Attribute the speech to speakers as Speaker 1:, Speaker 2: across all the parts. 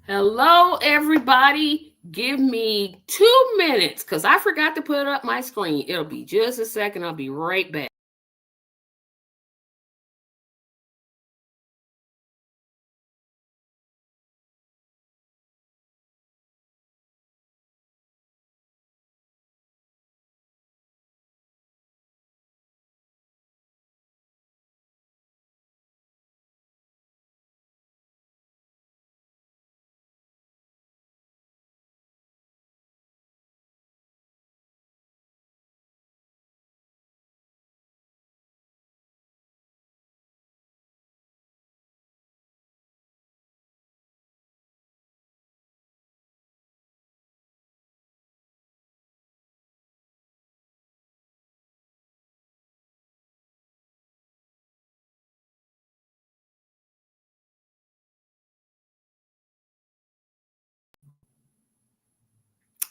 Speaker 1: Hello, everybody. Give me 2 minutes because I forgot to put up my screen. It'll be just a second. I'll be right back.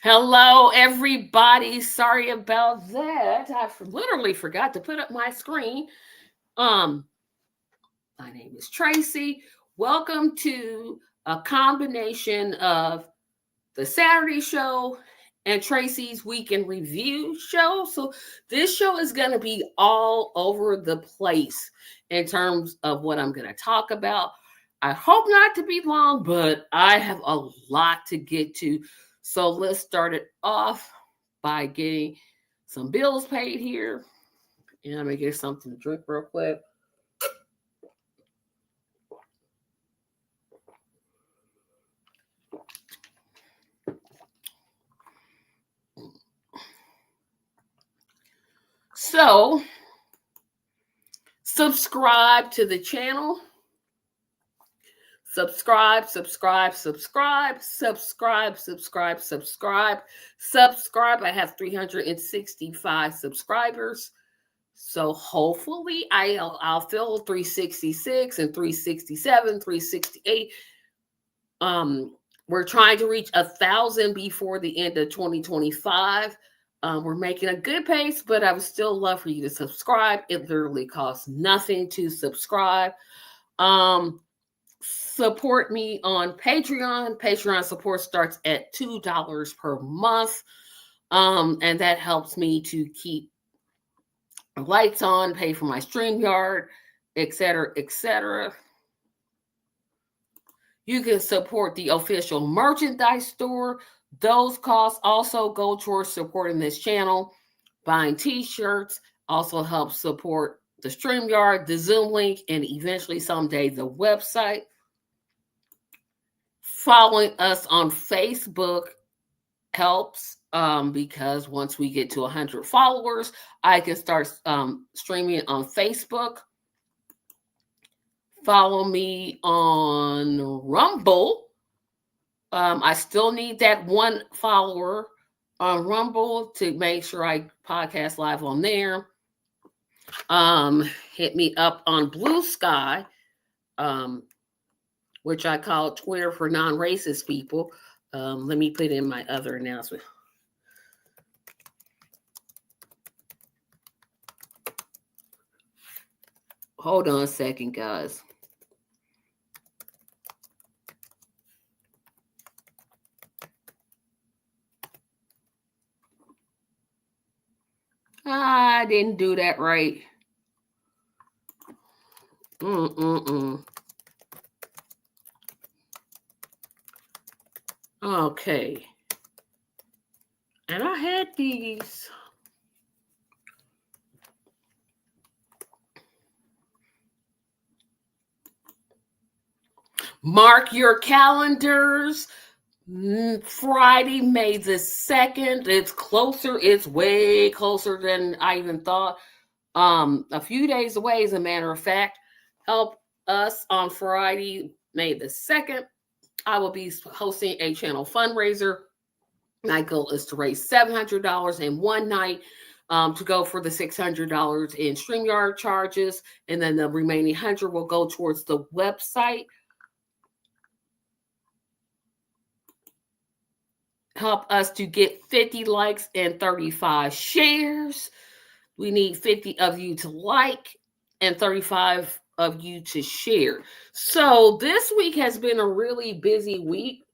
Speaker 1: Hello, everybody. Sorry about that. Literally forgot to put up my screen. Um, my name is Tracy. Welcome to a combination of the Saturday show and Tracy's Weekend Review show. So this show is going to be all over the place in terms of what I'm going to talk about. I hope not to be long, but I have a lot to get to. So let's start it off by getting some bills paid here. And I'm going to get something to drink real quick. So, subscribe to the channel. Subscribe. I have 365 subscribers. So hopefully I'll fill 366 and 367, 368. We're trying to reach 1,000 before the end of 2025. We're making a good pace, but I would still love for you to subscribe. It literally costs nothing to subscribe. Support me on Patreon. Patreon support starts at $2 per month. And that helps me to keep lights on, pay for my StreamYard, etc., etc. You can support the official merchandise store. Those costs also go towards supporting this channel. Buying t-shirts also helps support the StreamYard, the Zoom link, and eventually someday the website. Following us on Facebook helps because once we get to 100 followers, I can start streaming on Facebook. Follow me on Rumble. I still need that one follower on Rumble to make sure I podcast live on there. Hit me up on Blue Sky, which I call Twitter for non-racist people. Let me put in my other announcement. Hold on a second, guys. I didn't do that right. Okay. And I had these. Mark your calendars. Friday, May the 2nd. It's closer. It's way closer than I even thought. A few days away, as a matter of fact. Help us on Friday, May the 2nd. I will be hosting a channel fundraiser. My goal is to raise $700 in one night to go for the $600 in StreamYard charges. And then the remaining 100 will go towards the website. Help us to get 50 likes and 35 shares. We need 50 of you to like and 35 of you to share. So this week has been a really busy week.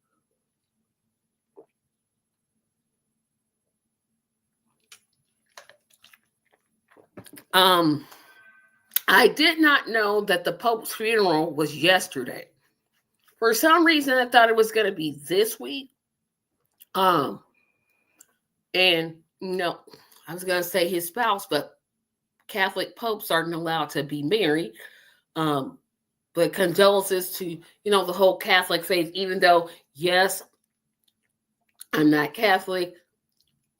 Speaker 1: I did not know that the Pope's funeral was yesterday. For some reason, I thought it was going to be this week. And no, I was going to say his spouse, but Catholic popes aren't allowed to be married. But condolences to, the whole Catholic faith, even though, yes, I'm not Catholic.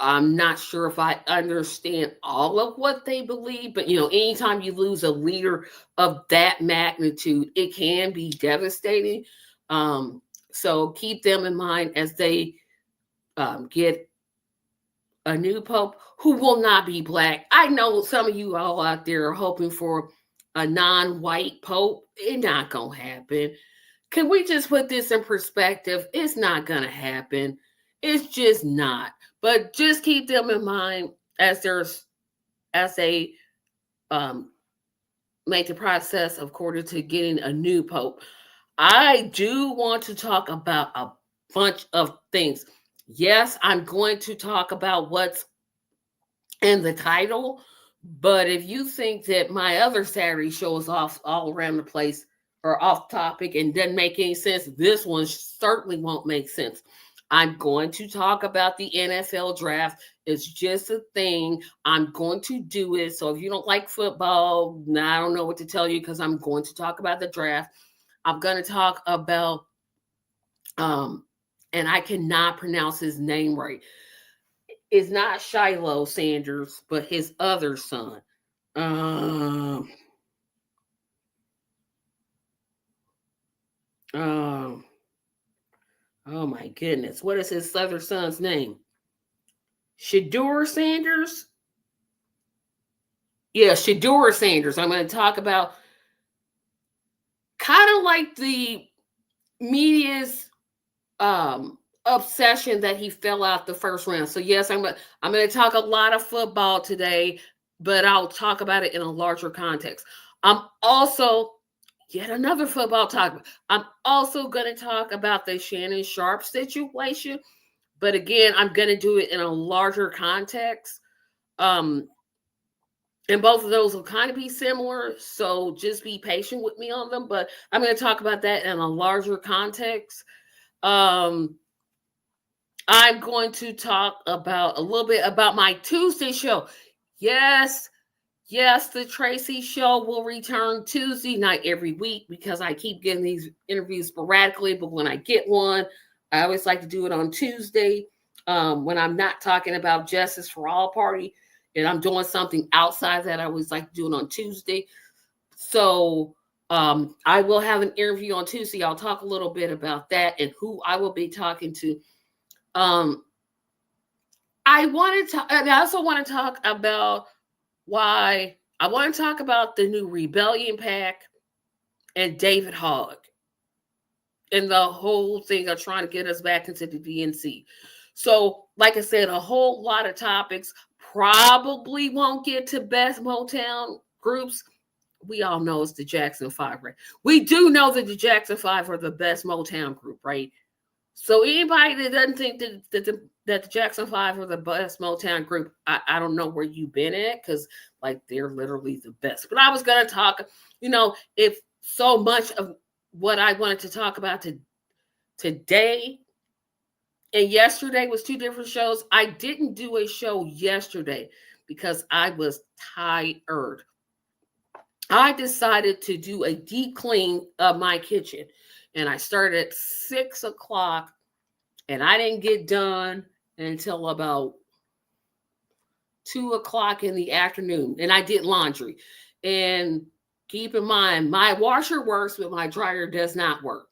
Speaker 1: I'm not sure if I understand all of what they believe, but anytime you lose a leader of that magnitude, it can be devastating. So keep them in mind as they get a new pope who will not be black. I know some of you all out there are hoping for a non-white pope. It's not gonna happen. Can we just put this in perspective? It's not gonna happen. It's just not. But just keep them in mind as they make the process according to getting a new pope. I do want to talk about a bunch of things. Yes, I'm going to talk about what's in the title, but if you think that my other Saturday show is off all around the place or off topic and doesn't make any sense, this one certainly won't make sense. I'm going to talk about the NFL draft. It's just a thing. I'm going to do it. So if you don't like football, I don't know what to tell you because I'm going to talk about the draft. I'm going to talk about, and I cannot pronounce his name right. It's not Shiloh Sanders, but his other son. Um, oh my goodness. What is his other son's name? Shedeur Sanders? Yeah, Shedeur Sanders. I'm going to talk about kind of like the media's obsession that he fell out the first round. So yes, I'm going to talk a lot of football today, but I'll talk about it in a larger context. I'm also yet another football topic. I'm also going to talk about the Shannon Sharpe situation, but again, I'm going to do it in a larger context. And both of those will kind of be similar, so just be patient with me on them. But I'm going to talk about that in a larger context. I'm going to talk about a little bit about my Tuesday show. Yes, the Tracy show will return Tuesday night every week because I keep getting these interviews sporadically. But when I get one, I always like to do it on Tuesday when I'm not talking about Justice for All Party and I'm doing something outside that. I always like to do it on Tuesday. So I will have an interview on Tuesday. I'll talk a little bit about that and who I will be talking to. I also want to talk about why I want to talk about the new Rebellion Pack and David Hogg and the whole thing of trying to get us back into the DNC. So, like I said, a whole lot of topics. Probably won't get to best Motown groups. We all know it's the Jackson 5, right? We do know that the Jackson 5 are the best Motown group, right? So anybody that doesn't think that the Jackson 5 are the best Motown group, I don't know where you've been at because, like, they're literally the best. But I was going to talk, if so much of what I wanted to talk about today and yesterday was two different shows. I didn't do a show yesterday because I was tired. I decided to do a deep clean of my kitchen. And I started at 6 o'clock and I didn't get done until about 2 o'clock in the afternoon. And I did laundry. And keep in mind, my washer works, but my dryer does not work.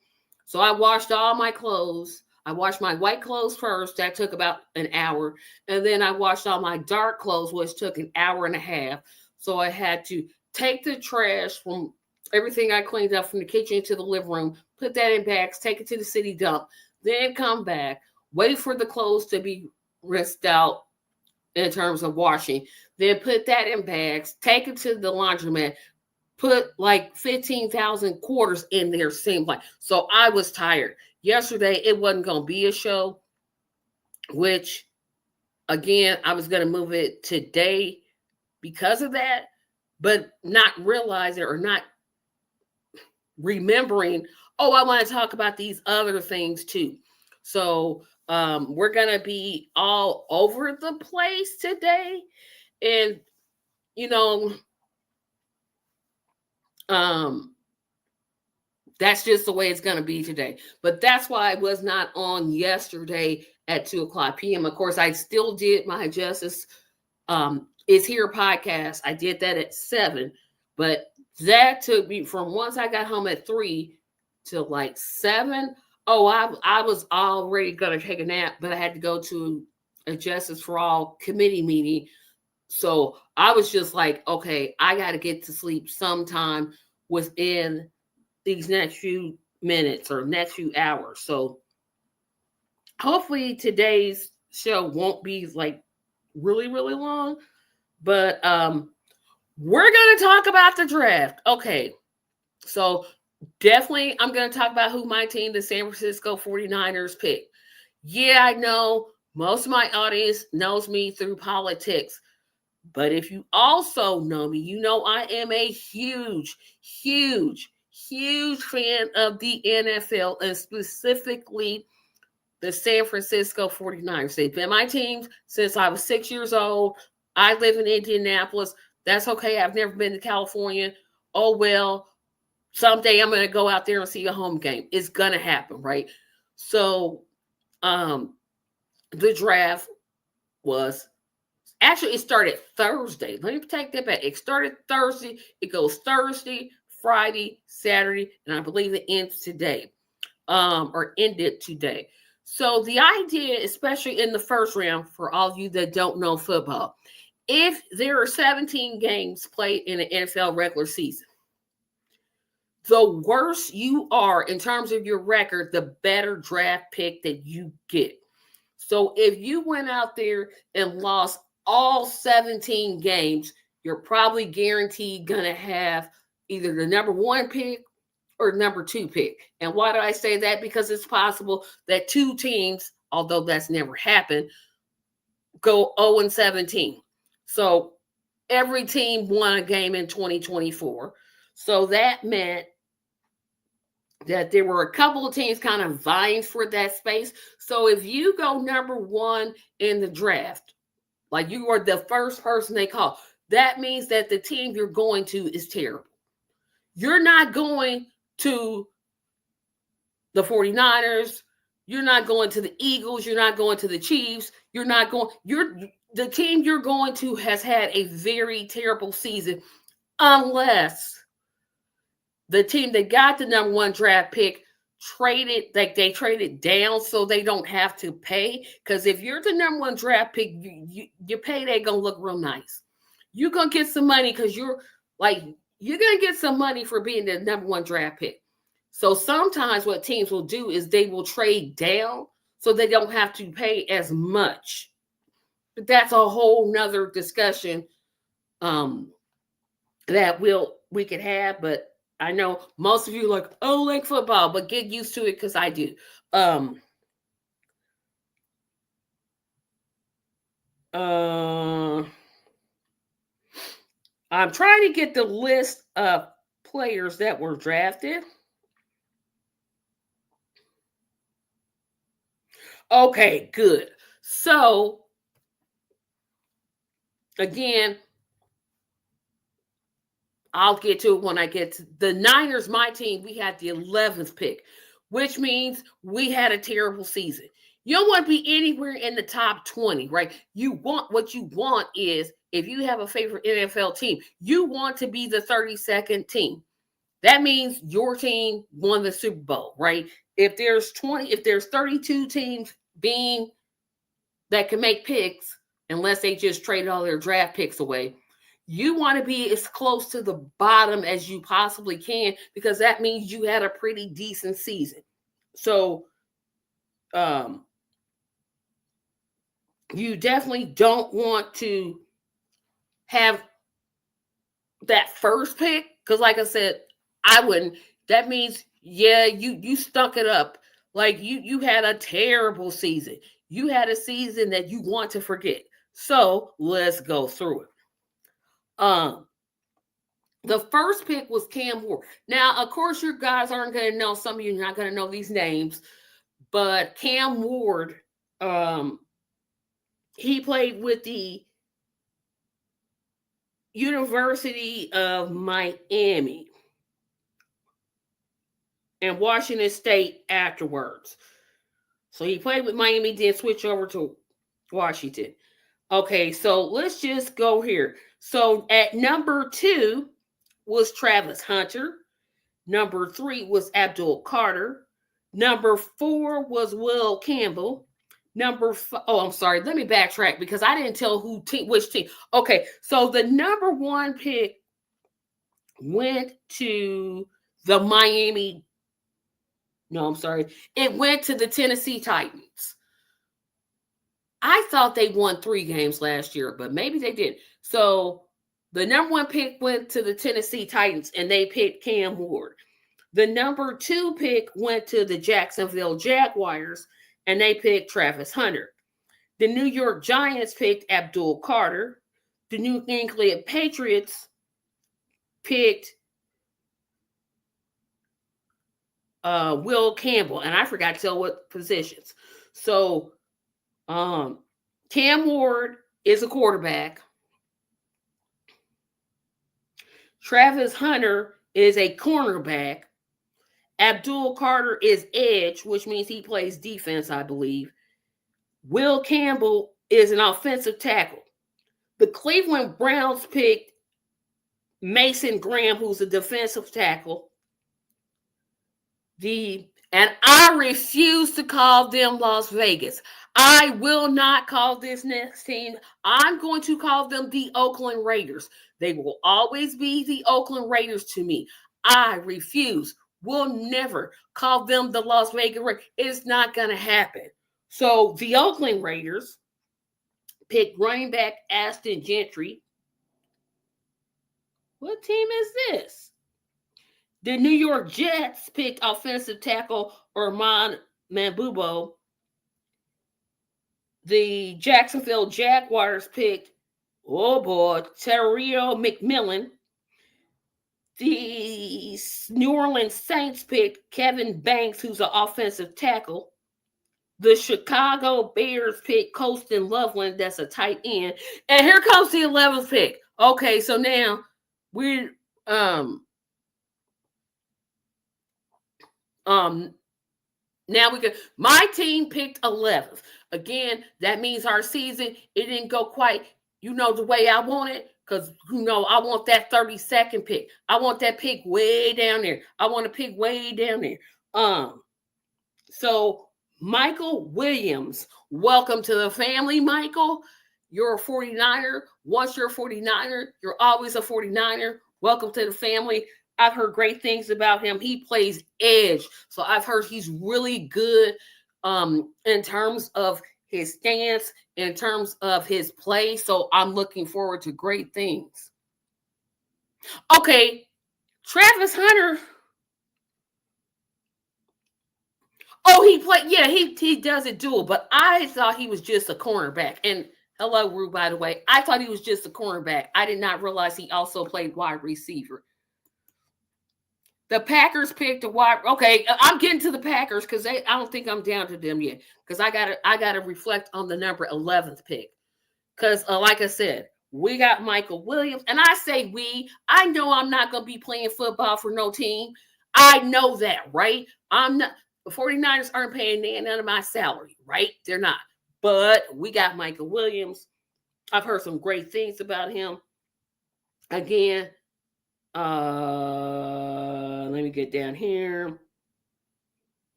Speaker 1: So I washed all my clothes. I washed my white clothes first. That took about an hour. And then I washed all my dark clothes, which took an hour and a half. So I had to take the trash from everything I cleaned up from the kitchen to the living room, put that in bags, take it to the city dump, then come back, wait for the clothes to be rinsed out in terms of washing, then put that in bags, take it to the laundromat, put like 15,000 quarters in there, seemed like. So I was tired. Yesterday, it wasn't going to be a show, which, again, I was going to move it today because of that, but not realizing or not remembering, oh, I want to talk about these other things too. So we're going to be all over the place today. And, you know, that's just the way it's going to be today. But that's why I was not on yesterday at 2:00 p.m. Of course, I still did my Justice Is Here podcast. I did that at 7. But that took me from once I got home at 3 to like 7. Oh, I was already going to take a nap, but I had to go to a Justice for All committee meeting. So I was just like, okay, I got to get to sleep sometime within these next few minutes or next few hours. So hopefully today's show won't be like really, really long. But we're going to talk about the draft. Okay. So definitely I'm going to talk about who my team, the San Francisco 49ers, picked. Yeah, I know most of my audience knows me through politics. But if you also know me, you know I am a huge, huge, huge fan of the NFL and specifically the San Francisco 49ers. They've been my team since I was 6 years old. I live in Indianapolis. That's okay. I've never been to California. Oh, well, someday I'm going to go out there and see a home game. It's going to happen, right? So the draft was actually, it started Thursday. Let me take that back. It started Thursday. It goes Thursday, Friday, Saturday, and I believe it ends today, or ended today. So the idea, especially in the first round, for all of you that don't know football, if there are 17 games played in an NFL regular season, the worse you are in terms of your record, the better draft pick that you get. So if you went out there and lost all 17 games, you're probably guaranteed going to have either the number 1 pick or number 2 pick. And why do I say that? Because it's possible that 2 teams, although that's never happened, go 0-17. So every team won a game in 2024. So that meant that there were a couple of teams kind of vying for that space. So if you go number 1 in the draft, like you are the first person they call, that means that the team you're going to is terrible. You're not going to the 49ers. You're not going to the Eagles. You're not going to the Chiefs. The team you're going to has had a very terrible season unless the team that got the number 1 draft pick they traded down so they don't have to pay. Because if you're the number 1 draft pick, your payday gonna look real nice. You're gonna get some money because you're gonna get some money for being the number 1 draft pick. So sometimes what teams will do is they will trade down so they don't have to pay as much. But that's a whole nother discussion that we could have. But I know most of you are like, oh, like football, but get used to it because I do. I'm trying to get the list of players that were drafted. Okay, good. So, again, I'll get to it when I get to the Niners, my team. We had the 11th pick, which means we had a terrible season. You don't want to be anywhere in the top 20, right? What you want is, if you have a favorite NFL team, you want to be the 32nd team. That means your team won the Super Bowl, right? If there's 32 teams that can make picks, unless they just traded all their draft picks away, you want to be as close to the bottom as you possibly can, because that means you had a pretty decent season. So you definitely don't want to have that first pick Because like I said, I wouldn't. That means, yeah, you stuck it up. Like you had a terrible season. You had a season that you want to forget. So let's go through it. Um, the first pick was Cam Ward. Now, of course, you guys aren't going to know. Some of you are not going to know these names, but Cam Ward, he played with the University of Miami and Washington State afterwards. So he played with Miami, then switch over to Washington. Okay, so let's just go here. So at number 2 was Travis Hunter. Number 3 was Abdul Carter. Number 4 was Will Campbell. I'm sorry. Let me backtrack because I didn't tell which team. Okay, so the number 1 pick went to the Miami. No, I'm sorry. It went to the Tennessee Titans. I thought they won 3 games last year, but maybe they didn't. So the number 1 pick went to the Tennessee Titans, and they picked Cam Ward. The number 2 pick went to the Jacksonville Jaguars, and they picked Travis Hunter. The New York Giants picked Abdul Carter. The New England Patriots picked Will Campbell, and I forgot to tell what positions. So Cam Ward is a quarterback. Travis Hunter is a cornerback. Abdul Carter is edge, which means he plays defense, I believe. Will Campbell is an offensive tackle. The Cleveland Browns picked Mason Graham, who's a defensive tackle. And I refuse to call them Las Vegas. I will not call this next team. I'm going to call them the Oakland Raiders. They will always be the Oakland Raiders to me. I refuse. We'll never call them the Las Vegas Raiders. It's not going to happen. So the Oakland Raiders picked running back Ashton Gentry. What team is this? The New York Jets picked offensive tackle Armand Mambubo. The Jacksonville Jaguars picked, Terrio McMillan. The New Orleans Saints picked Kevin Banks, who's an offensive tackle. The Chicago Bears picked Colston Loveland, that's a tight end. And here comes the 11th pick. Okay, so now we're now we can. My team picked 11th. Again, that means our season, it didn't go quite, the way I want it. Because, I want that 32nd pick. I want that pick way down there. I want to pick way down there. So Michael Williams, welcome to the family, Michael. You're a 49er. Once you're a 49er, you're always a 49er. Welcome to the family. I've heard great things about him. He plays edge. So I've heard he's really good in terms of his stance, in terms of his play. So I'm looking forward to great things. Okay, Travis Hunter. Oh, he played. Yeah, he doesn't do it. But I thought he was just a cornerback. And hello, Rue, by the way. I thought he was just a cornerback. I did not realize he also played wide receiver. The Packers picked a wide. Okay, I'm getting to the Packers because I don't think I'm down to them yet. Because I gotta reflect on the number 11th pick. Because like I said, we got Michael Williams, and I say we. I know I'm not gonna be playing football for no team. I know that, right? I'm not. The 49ers aren't paying none of my salary, right? They're not. But we got Michael Williams. I've heard some great things about him. Again, let me get down here.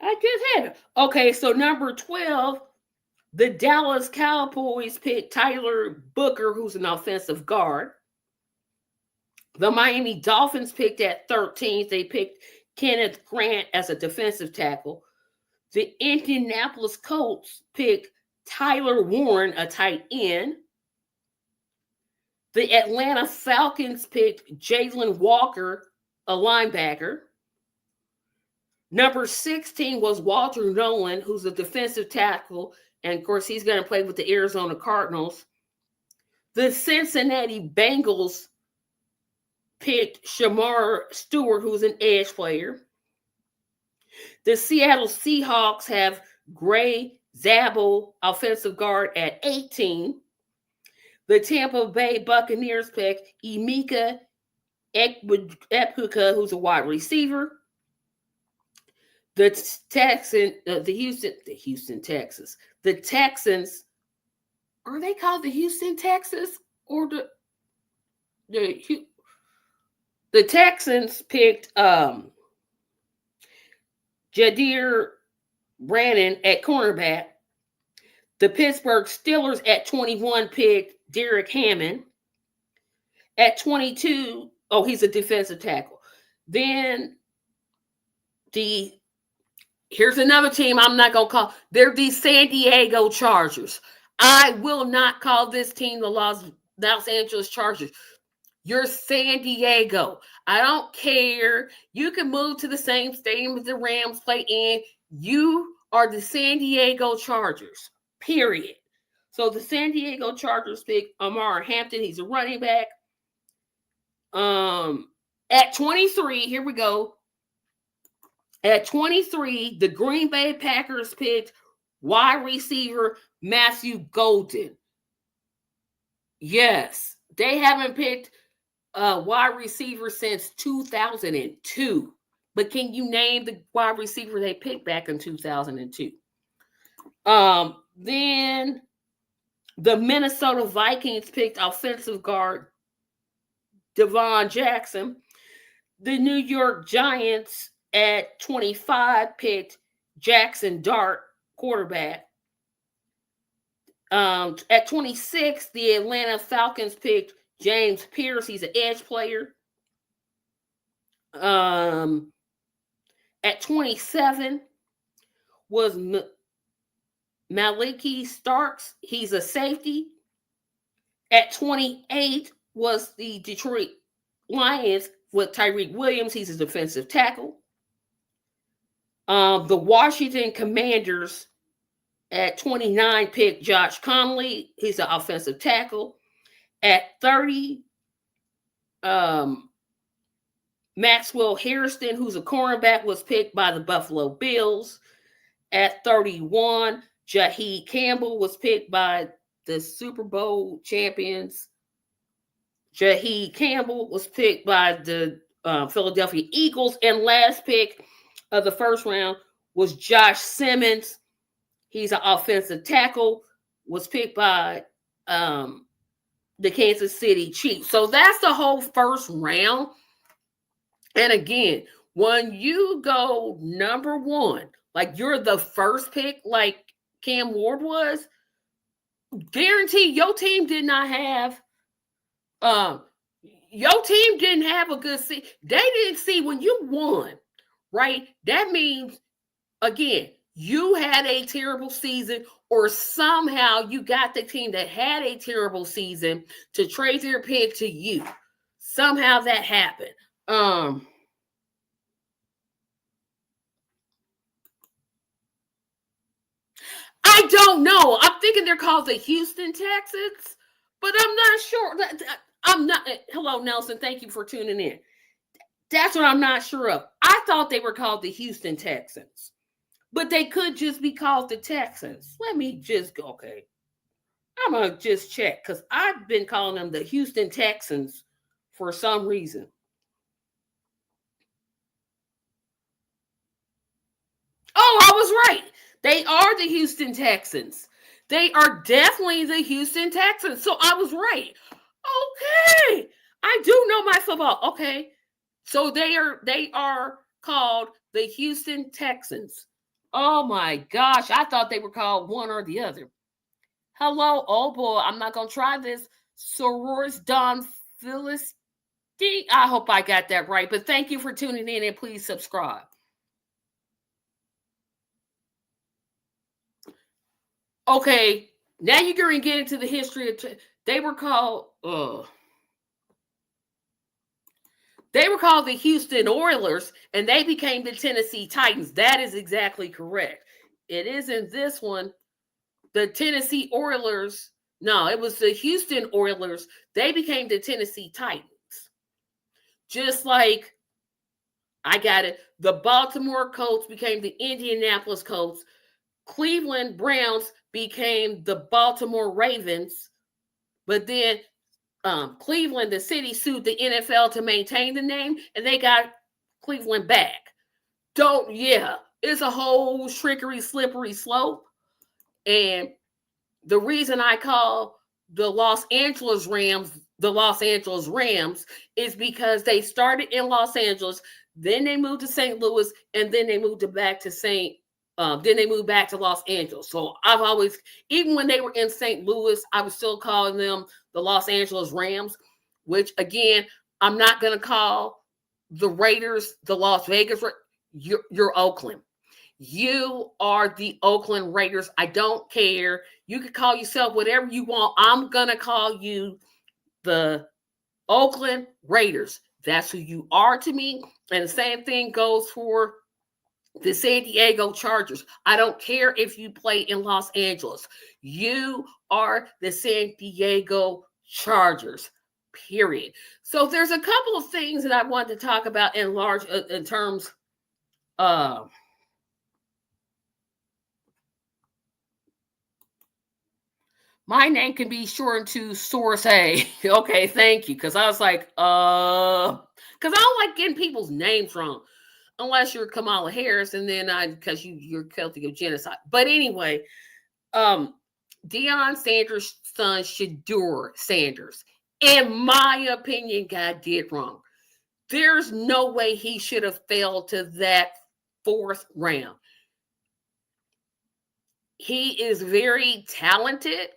Speaker 1: I just had it. Okay, so number 12, the Dallas Cowboys picked Tyler Booker, who's an offensive guard. The Miami Dolphins picked at 13th. They picked Kenneth Grant as a defensive tackle. The Indianapolis Colts picked Tyler Warren, a tight end. The Atlanta Falcons picked Jalen Walker, a linebacker. Number 16 was Walter Nolan, who's a defensive tackle. And of course, he's going to play with the Arizona Cardinals. The Cincinnati Bengals picked Shamar Stewart, who's an edge player. The Seattle Seahawks have Gray Zabel, offensive guard, at 18. The Tampa Bay Buccaneers picked Emeka Ekpuka, who's a wide receiver. The Houston Texans. The Texans, are they called the Houston Texans or the Texans picked Jadir Brannon at cornerback. The Pittsburgh Steelers at 21 picked Derek Hammond. At 22, he's a defensive tackle. Then here's another team I'm not going to call. They're the San Diego Chargers. I will not call this team the Los Angeles Chargers. You're San Diego. I don't care. You can move to the same stadium as the Rams play in. You are the San Diego Chargers, period. So the San Diego Chargers pick Amar Hampton. He's a running back. At 23, here we go. At 23, the Green Bay Packers picked wide receiver Matthew Golden. Yes, they haven't picked a wide receiver since 2002. But can you name the wide receiver they picked back in 2002? Then the Minnesota Vikings picked offensive guard Devon Jackson. The New York Giants at 25 picked Jackson Dart, quarterback. At 26, the Atlanta Falcons picked James Pierce. He's an edge player. At 27 was Maliki Starks. He's a safety. At 28 was the Detroit Lions with Tyreek Williams. He's a defensive tackle. The Washington Commanders at 29 picked Josh Conley. He's an offensive tackle. At 30, Maxwell Hairston, who's a cornerback, was picked by the Buffalo Bills. At 31, Jaheed Campbell was picked by the Super Bowl champions. Jaheed Campbell was picked by the Philadelphia Eagles. And last pick of the first round was Josh Simmons. He's an offensive tackle, was picked by the Kansas City Chiefs. So that's the whole first round. And again, when you go number one, like you're the first pick, like Cam Ward was, guarantee your team did not have your team didn't have a good season. They didn't see when you won, right? That means, again, you had a terrible season, or somehow you got the team that had a terrible season to trade their pick to you. Somehow that happened. I don't know. I'm thinking they're called the Houston Texans, but I'm not sure. I'm not. Hello, Nelson. Thank you for tuning in. That's what I'm not sure of. I thought they were called the Houston Texans, but they could just be called the Texans. Let me just go. Okay. I'm going to just check because I've been calling them the Houston Texans for some reason. Oh, I was right. They are the Houston Texans. They are definitely the Houston Texans. So I was right. Okay. I do know my football. Okay. So they are called the Houston Texans. Oh my gosh. I thought they were called one or the other. Hello. Oh boy. I'm not going to try this. Soros Don Philistine. I hope I got that right. But thank you for tuning in and please subscribe. Okay, now you're going to get into the history of. They were called. They were called the Houston Oilers, and they became the Tennessee Titans. That is exactly correct. It isn't this one. The Tennessee Oilers, no, it was the Houston Oilers. They became the Tennessee Titans. Just like, I got it, the Baltimore Colts became the Indianapolis Colts. Cleveland Browns became the Baltimore Ravens. But then Cleveland, the city, sued the NFL to maintain the name, and they got Cleveland back. It's a whole trickery, slippery slope. And the reason I call the Los Angeles Rams the Los Angeles Rams is because they started in Los Angeles, then they moved to St. Louis, and then they moved back to Los Angeles. So I've always, even when they were in St. Louis, I was still calling them the Los Angeles Rams, which again, I'm not going to call the Raiders the Las Vegas. You're Oakland. You are the Oakland Raiders. I don't care. You can call yourself whatever you want. I'm going to call you the Oakland Raiders. That's who you are to me. And the same thing goes for the San Diego Chargers. I don't care if you play in Los Angeles. You are the San Diego Chargers, period. So there's a couple of things that I want to talk about in terms of my name can be shortened to Source A. Okay, thank you. Because I was like, because I don't like getting people's names wrong. Unless you're Kamala Harris, and then because you're guilty of genocide. But anyway, Deion Sanders' son, Shedeur Sanders, in my opinion, God did wrong. There's no way he should have fell to that 4th round. He is very talented,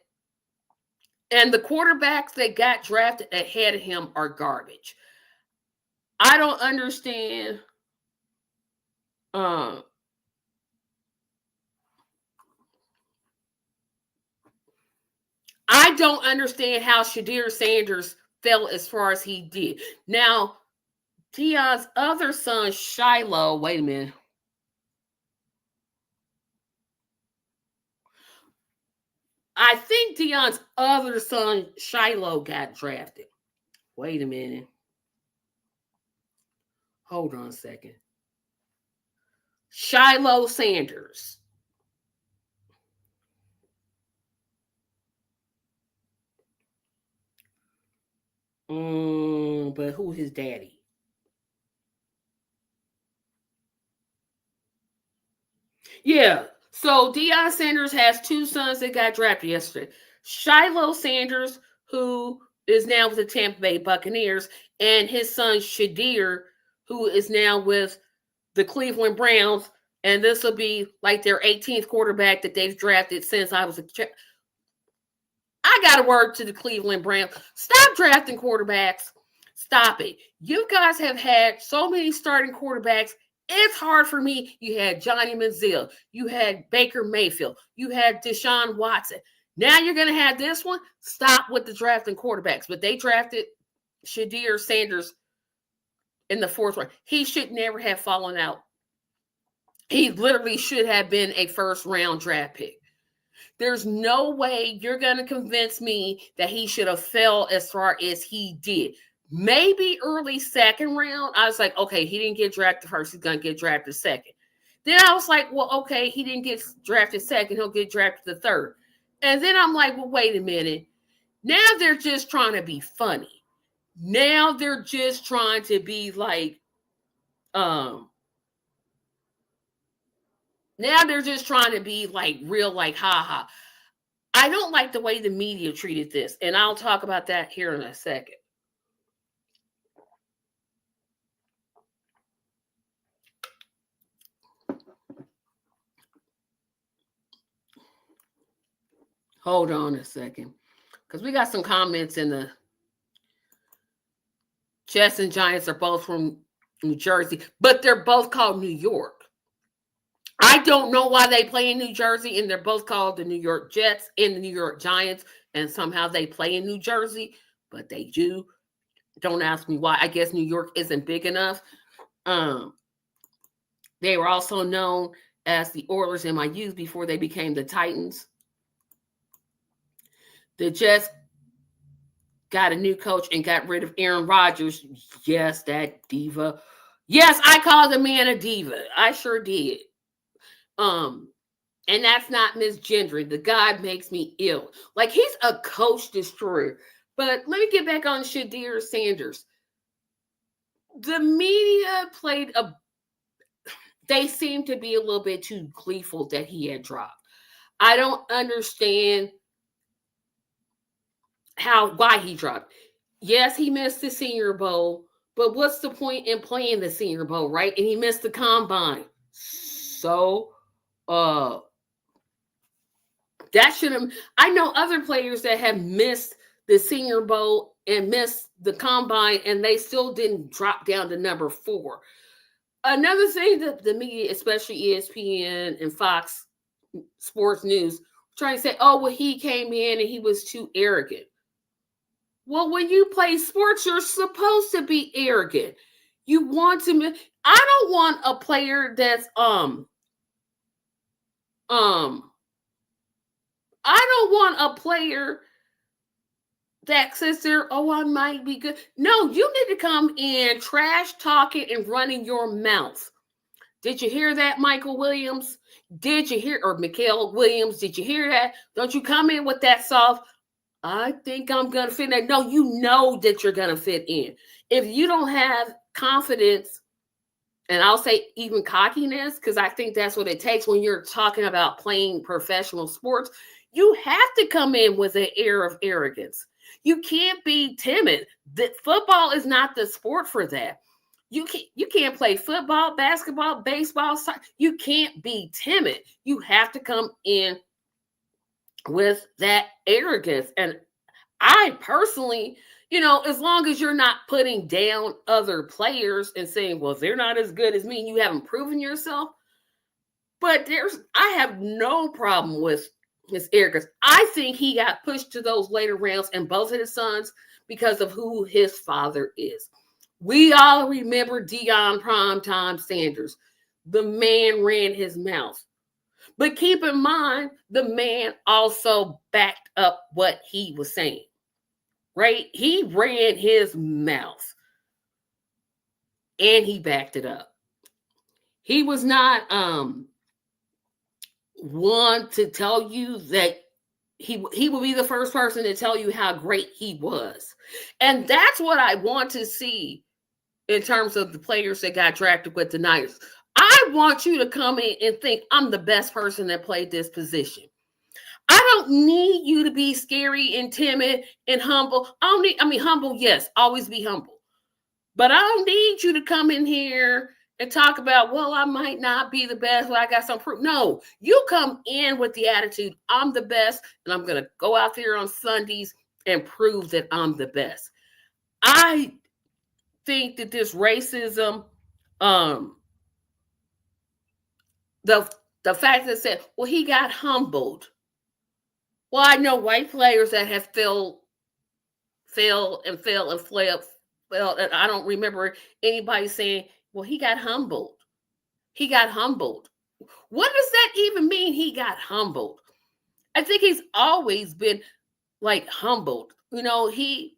Speaker 1: and the quarterbacks that got drafted ahead of him are garbage. I don't understand. I don't understand how Shedeur Sanders fell as far as he did. Now, Deion's other son, Shiloh, wait a minute. I think Deion's other son, Shiloh, got drafted. Wait a minute. Hold on a second. Shiloh Sanders. But who's his daddy? Yeah. So Deion Sanders has 2 sons that got drafted yesterday. Shiloh Sanders, who is now with the Tampa Bay Buccaneers, and his son Shedeur, who is now with the Cleveland Browns. And this will be like their 18th quarterback that they've drafted since I was a child. I got a word to the Cleveland Browns. Stop drafting quarterbacks. Stop it. You guys have had so many starting quarterbacks. It's hard for me. You had Johnny Manziel. You had Baker Mayfield. You had Deshaun Watson. Now you're going to have this one. Stop with the drafting quarterbacks. But they drafted Shedeur Sanders in the 4th round. He should never have fallen out. He literally should have been a 1st round draft pick. There's no way you're going to convince me that he should have fell as far as he did. Maybe early 2nd round. I was like, okay, he didn't get drafted 1st. He's going to get drafted 2nd. Then I was like, well, okay, he didn't get drafted 2nd. He'll get drafted the 3rd. And then I'm like, well, wait a minute. Now they're just trying to be funny. Now they're just trying to be like, now they're just trying to be like real, like, ha. I don't like the way the media treated this. And I'll talk about that here in a second. Hold on a second. Because we got some comments in the Jets and Giants are both from New Jersey, but they're both called New York. I don't know why they play in New Jersey, and they're both called the New York Jets and the New York Giants, and somehow they play in New Jersey, but they do. Don't ask me why. I guess New York isn't big enough. Um, they were also known as the Oilers in my youth before they became the Titans. The Jets got a new coach and got rid of Aaron Rodgers. Yes, that diva. Yes, I called the man a diva. I sure did. And that's not misgendering. The guy makes me ill. Like, he's a coach destroyer. But let me get back on Shadir Sanders. The media they seem to be a little bit too gleeful that he had dropped. I don't understand why he dropped. Yes, he missed the Senior Bowl, but what's the point in playing the Senior Bowl, right? And he missed the combine. So, that should have. I know other players that have missed the Senior Bowl and missed the combine, and they still didn't drop down to number 4. Another thing that the media, especially ESPN and Fox Sports News, trying to say, oh, well, he came in and he was too arrogant. Well, when you play sports, you're supposed to be arrogant. You want to. I don't want a player that's I don't want a player that sits there, oh, I might be good. No, you need to come in trash talking and running your mouth. Did you hear that, Michael Williams? Did you hear, or Mikael Williams, did you hear that? Don't you come in with that soft, I think I'm going to fit in. No, you know that you're going to fit in. If you don't have confidence, and I'll say even cockiness, because I think that's what it takes when you're talking about playing professional sports, you have to come in with an air of arrogance. You can't be timid. Football is not the sport for that. You can't play football, basketball, baseball. You can't be timid. You have to come in with that arrogance. And I personally, as long as you're not putting down other players and saying, well, they're not as good as me, and you haven't proven yourself. But I have no problem with his arrogance. I think he got pushed to those later rounds in both of his sons because of who his father is. We all remember Deion Primetime Sanders. The man ran his mouth. But keep in mind, the man also backed up what he was saying. Right? He ran his mouth. And he backed it up. He was not one to tell you that he will be the first person to tell you how great he was. And that's what I want to see in terms of the players that got drafted with the Niners. I want you to come in and think, I'm the best person that played this position. I don't need you to be scary and timid and humble. Humble, yes, always be humble. But I don't need you to come in here and talk about, well, I might not be the best, but I got some proof. No, you come in with the attitude, I'm the best, and I'm going to go out there on Sundays and prove that I'm the best. I think that this racism, the fact that said, well, he got humbled. Well, I know white players that have failed, and I don't remember anybody saying, well, he got humbled. He got humbled. What does that even mean, he got humbled? I think he's always been like humbled. He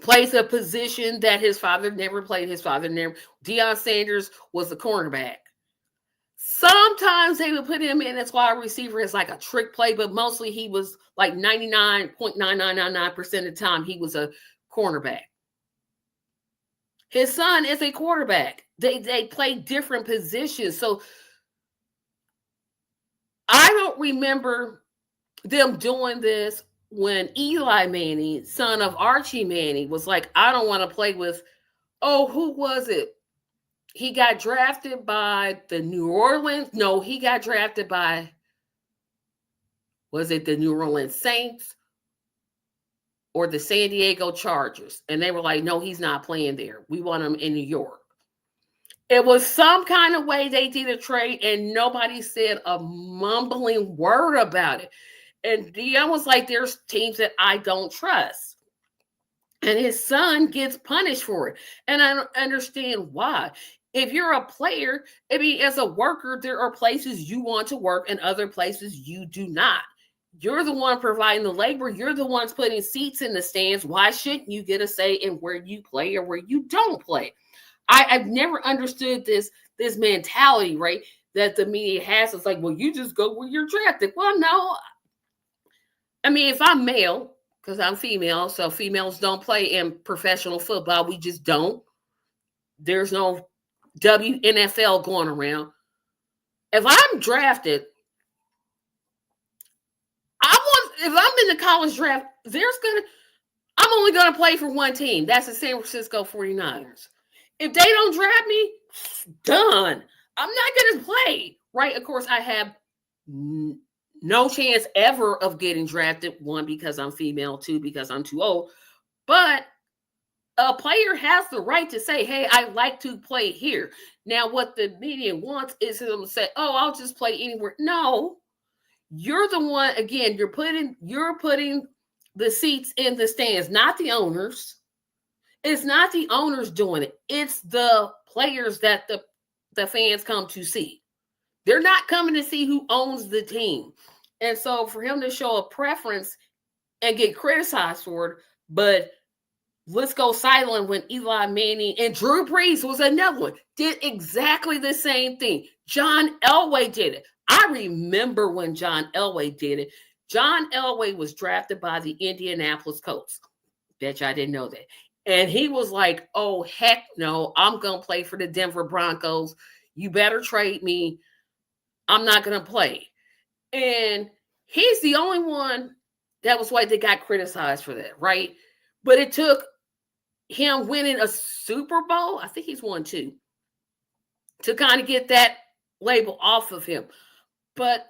Speaker 1: plays a position that his father never played. Deion Sanders was a cornerback. Sometimes they would put him in as wide receiver as like a trick play, but mostly he was like 99.9999% of the time he was a cornerback. His son is a quarterback. They play different positions. So I don't remember them doing this when Eli Manning, son of Archie Manning, was like, I don't want to play with, who was it? He got drafted by the New Orleans. No, he got drafted by, was it the New Orleans Saints or the San Diego Chargers? And they were like, no, he's not playing there. We want him in New York. It was some kind of way they did a trade and nobody said a mumbling word about it. And Deion was like, there's teams that I don't trust. and his son gets punished for it. And I don't understand why. If you're a player, I mean, as a worker, there are places you want to work and other places you do not. You're the one providing the labor. You're the ones putting seats in the stands. Why shouldn't you get a say in where you play or where you don't play? I've never understood this mentality, right? That the media has. It's like, well, you just go where you're drafted. Well, no. I mean, if I'm male, because I'm female, so females don't play in professional football. We just don't. There's no WNFL going around. If I'm drafted, if I'm in the college draft, I'm only gonna play for one team. That's the San Francisco 49ers. If they don't draft me, done. I'm not gonna play. Right? Of course, I have no chance ever of getting drafted. One, because I'm female. Two, because I'm too old. But a player has the right to say, hey, I like to play here. Now, what the media wants is them to say, oh, I'll just play anywhere. No, you're the one, again, you're putting the seats in the stands, not the owners. It's not the owners doing it. It's the players that the fans come to see. They're not coming to see who owns the team. And so for him to show a preference and get criticized for it, but let's go silent when Eli Manning and Drew Brees was another one, did exactly the same thing. John Elway did it. I remember when John Elway did it. John Elway was drafted by the Indianapolis Colts. Bet you I didn't know that. And he was like, oh, heck no, I'm going to play for the Denver Broncos. You better trade me. I'm not going to play. And he's the only one that was like they got criticized for that, right? But it took him winning a Super Bowl, I think he's won 2, to kind of get that label off of him. But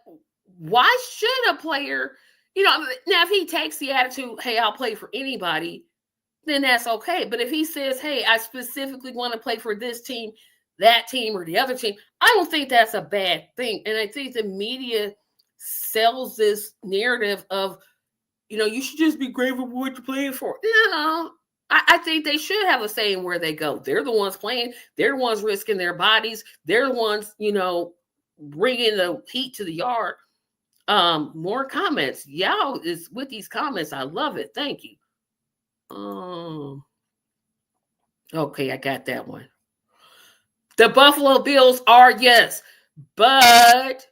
Speaker 1: why should a player, now if he takes the attitude, hey, I'll play for anybody, then that's okay. But if he says, hey, I specifically want to play for this team, that team, or the other team, I don't think that's a bad thing. And I think the media sells this narrative of, you should just be grateful for what you're playing for. No, I think they should have a say in where they go. They're the ones playing. They're the ones risking their bodies. They're the ones, bringing the heat to the yard. More comments. Y'all is with these comments. I love it. Thank you. Okay, I got that one. The Buffalo Bills are, yes, but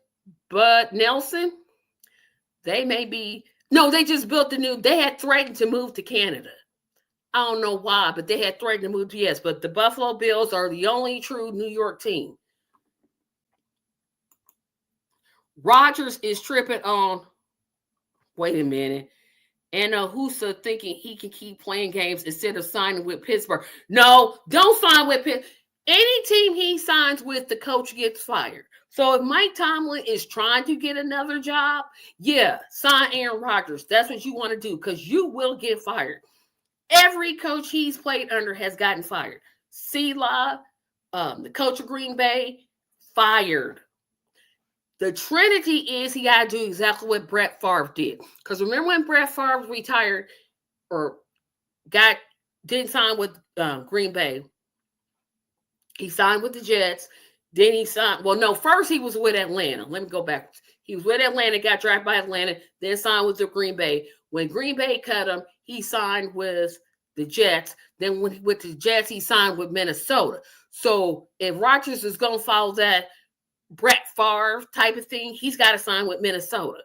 Speaker 1: Nelson, they may be, no, they just built they had threatened to move to Canada. I don't know why, but they had threatened to move to, yes, but the Buffalo Bills are the only true New York team. Rodgers is tripping on, wait a minute, and Husa thinking he can keep playing games instead of signing with Pittsburgh. No, don't sign with Pittsburgh. Any team he signs with, the coach gets fired. So if Mike Tomlin is trying to get another job, yeah, sign Aaron Rodgers. That's what you want to do, because you will get fired. Every coach he's played under has gotten fired. Sela, the coach of Green Bay, fired. The Trinity is he got to do exactly what Brett Favre did. Because remember when Brett Favre retired or didn't sign with Green Bay, he signed with the Jets. Then he signed, first he was with Atlanta. Let me go back. He was with Atlanta, got drafted by Atlanta, then signed with the Green Bay. When Green Bay cut him, he signed with the Jets. Then with the Jets, he signed with Minnesota. So if Rodgers is going to follow that Brett Favre type of thing, he's got to sign with Minnesota.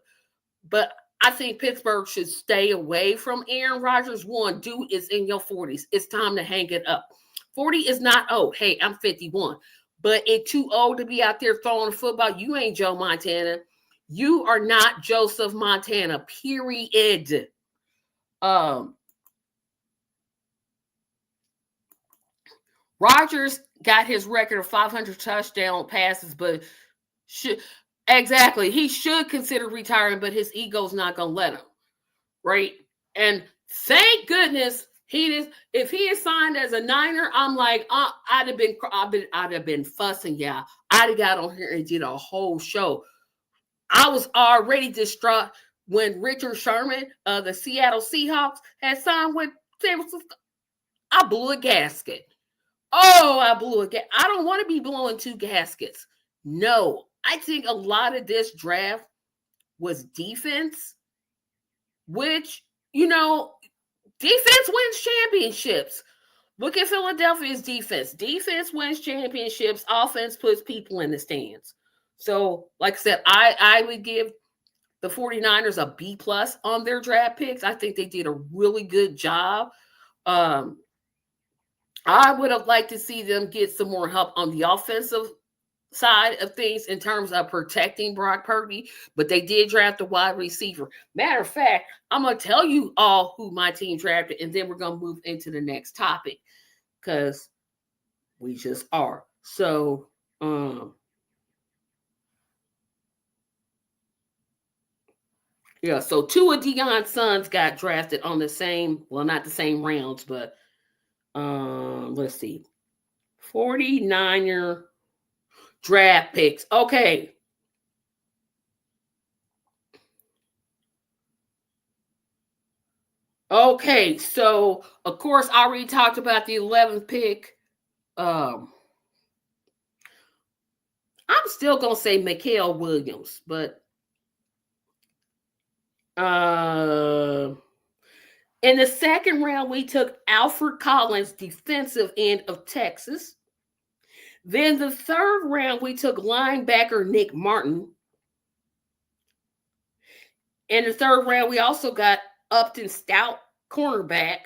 Speaker 1: But I think Pittsburgh should stay away from Aaron Rodgers. One, dude is in your 40s. It's time to hang it up. 40 is not old. Hey, I'm 51. But it's too old to be out there throwing football. You ain't Joe Montana. You are not Joseph Montana, period. Rodgers got his record of 500 touchdown passes, but he should consider retiring, but his ego's not going to let him, right? And thank goodness if he is signed as a Niner, I'm like, I'd have been fussing, yeah. I'd have got on here and did a whole show. I was already distraught when Richard Sherman, the Seattle Seahawks, had signed with San Francisco. I blew a gasket. Oh, I blew a gasket. I don't want to be blowing two gaskets. No, I think a lot of this draft was defense, which, defense wins championships. Look at Philadelphia's defense. Defense wins championships. Offense puts people in the stands. So, like I said, I would give the 49ers a B plus on their draft picks. I think they did a really good job. I would have liked to see them get some more help on the offensive side of things in terms of protecting Brock Purdy, but they did draft a wide receiver. Matter of fact, I'm going to tell you all who my team drafted, and then we're going to move into the next topic because we just are. So, so two of Deion's sons got drafted on the same, well, not the same rounds, but let's see. 49er draft picks. Okay. Okay, so of course I already talked about the 11th pick. I'm still gonna say Mikael Williams, but in the second round we took Alfred Collins, defensive end of Texas. Then the third round we took linebacker Nick Martin. In the third round we also got Upton Stout, cornerback.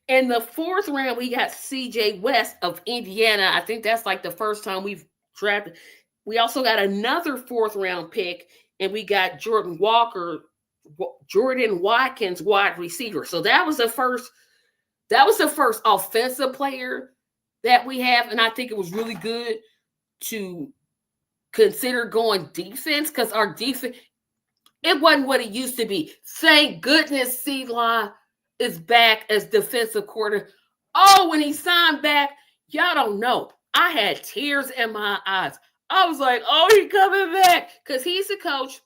Speaker 1: In the fourth round, we got CJ West of Indiana. I think that's like the first time we've drafted. We also got another fourth round pick, and we got Jordan Watkins, wide receiver. So that was the first offensive player that we have, and I think it was really good to consider going defense because our defense, it wasn't what it used to be. Thank goodness C-Line is back as defensive coordinator. Oh, when he signed back, y'all don't know. I had tears in my eyes. I was like, oh, he's coming back. Because he's the coach.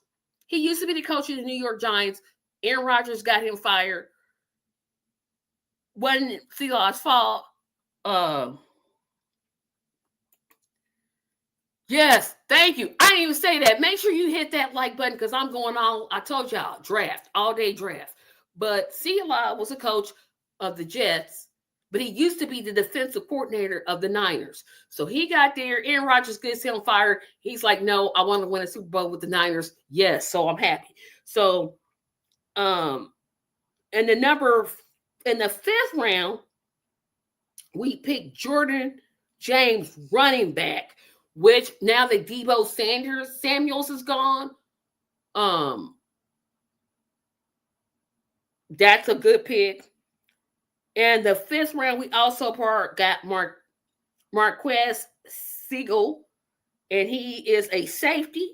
Speaker 1: He used to be the coach of the New York Giants. Aaron Rodgers got him fired. Wasn't C-Law's fault. Yes, thank you. I didn't even say that. Make sure you hit that like button because I'm going on. I told y'all, draft, all day draft. But C-Law was a coach of the Jets, but he used to be the defensive coordinator of the Niners. So he got there. Aaron Rodgers gets him fired. He's like, no, I want to win a Super Bowl with the Niners. Yes, so I'm happy. So, in the fifth round, we picked Jordan James, running back, which now that Deebo Samuels is gone, that's a good pick. And the fifth round, we also got Marquez Siegel, and he is a safety.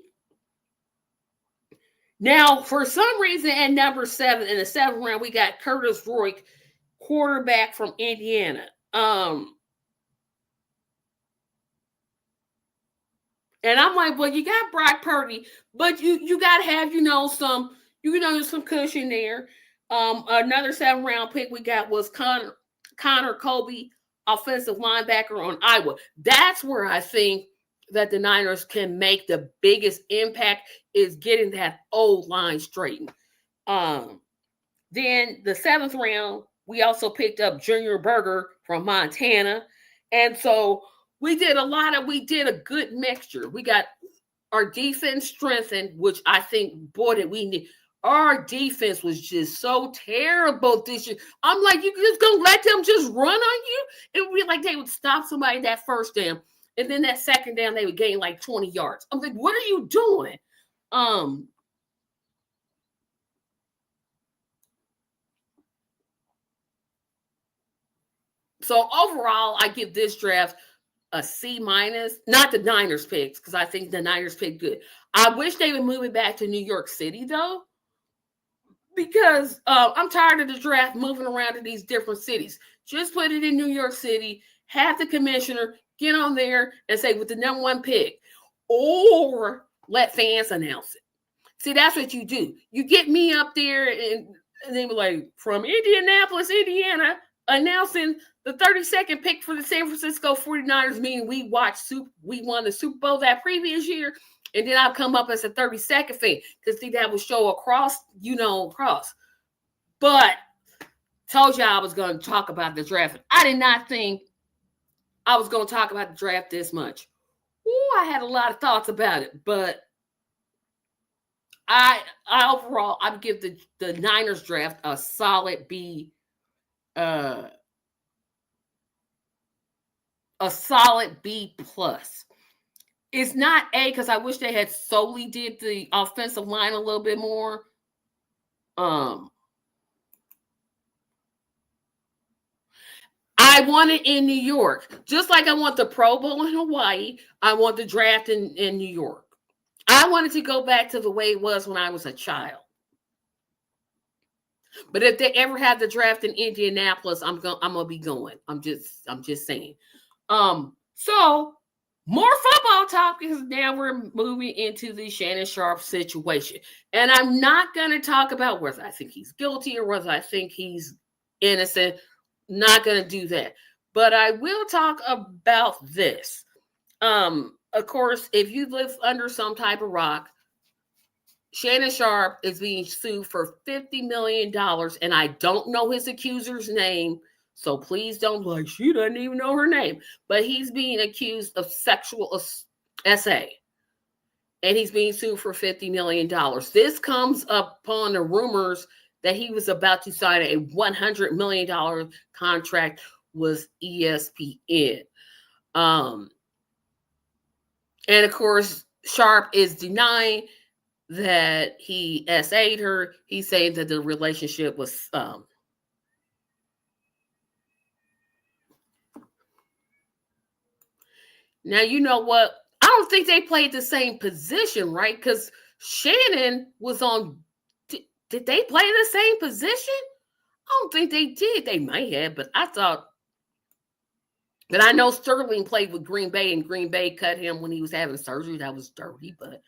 Speaker 1: Now, for some reason, at number 7, in the 7th round, we got Curtis Rourke, quarterback from Indiana. And I'm like, well, you got Brock Purdy, but you got to have, some cushion there. Another 7th round pick we got was Connor Colby, offensive linebacker on Iowa. That's where I think that the Niners can make the biggest impact is getting that old line straightened. Then the 7th round, we also picked up Junior Berger from Montana. And so we did a good mixture. We got our defense strengthened, which I think, boy, that we need. Our defense was just so terrible this year. I'm like, you just gonna let them just run on you? It would be like they would stop somebody that first down, and then that second down they would gain like 20 yards. I'm like, what are you doing? So overall, I give this draft a C minus. Not the Niners picks, because I think the Niners picked good. I wish they would move it back to New York City though, because I'm tired of the draft moving around to these different cities. Just put it in New York City, have the commissioner get on there and say with the number 1 pick, or let fans announce it. See, that's what you do. You get me up there and And they were like, from Indianapolis, Indiana, announcing the 32nd pick for the San Francisco 49ers, meaning we won the Super Bowl that previous year. And then I'll come up as a 32nd fan because see that would show across. But told you I was going to talk about the draft. I did not think I was going to talk about the draft this much. Ooh, I had a lot of thoughts about it, but I overall I'd give the Niners draft a solid B. A solid B plus. It's not A because I wish they had solely did the offensive line a little bit more. I want it in New York. Just like I want the Pro Bowl in Hawaii, I want the draft in New York. I wanted to go back to the way it was when I was a child. But if they ever have the draft in Indianapolis, I'm gonna be going. I'm just saying. So more football talk because now we're moving into the Shannon Sharpe situation. And I'm not gonna talk about whether I think he's guilty or whether I think he's innocent. Not gonna do that. But I will talk about this. Of course, if you live under some type of rock, Shannon Sharpe is being sued for $50 million, and I don't know his accuser's name, so please don't be like, she doesn't even know her name. But he's being accused of sexual SA, and he's being sued for $50 million. This comes upon the rumors that he was about to sign a $100 million contract with ESPN. And of course, Sharpe is denying that he SA'd her. He's saying that the relationship was now you know what? I don't think they played the same position, right? Because Shannon was on. Did they play the same position? I don't think they did. They might have, but I thought. But I know Sterling played with Green Bay, and Green Bay cut him when he was having surgery. That was dirty, but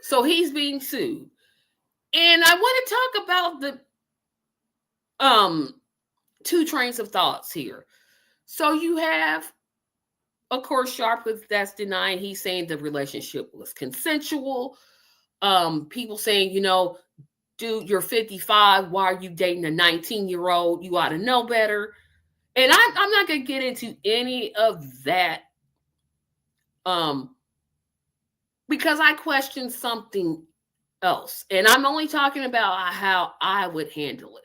Speaker 1: so he's being sued. And I want to talk about the two trains of thoughts here. So you have, of course, Sharpe that's denying. He's saying the relationship was consensual. People saying, dude, you're 55. Why are you dating a 19-year-old? You ought to know better. And I'm not going to get into any of that because I question something else. And I'm only talking about how I would handle it.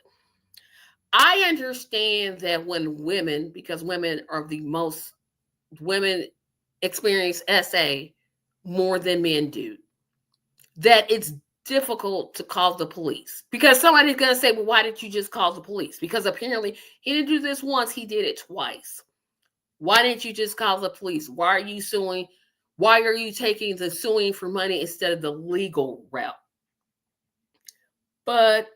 Speaker 1: I understand that when women, because women experience SA more than men do, that it's difficult to call the police. Because somebody's going to say, well, why did you just call the police? Because apparently he didn't do this once, he did it twice. Why didn't you just call the police? Why are you suing? Why are you taking the suing for money instead of the legal route? But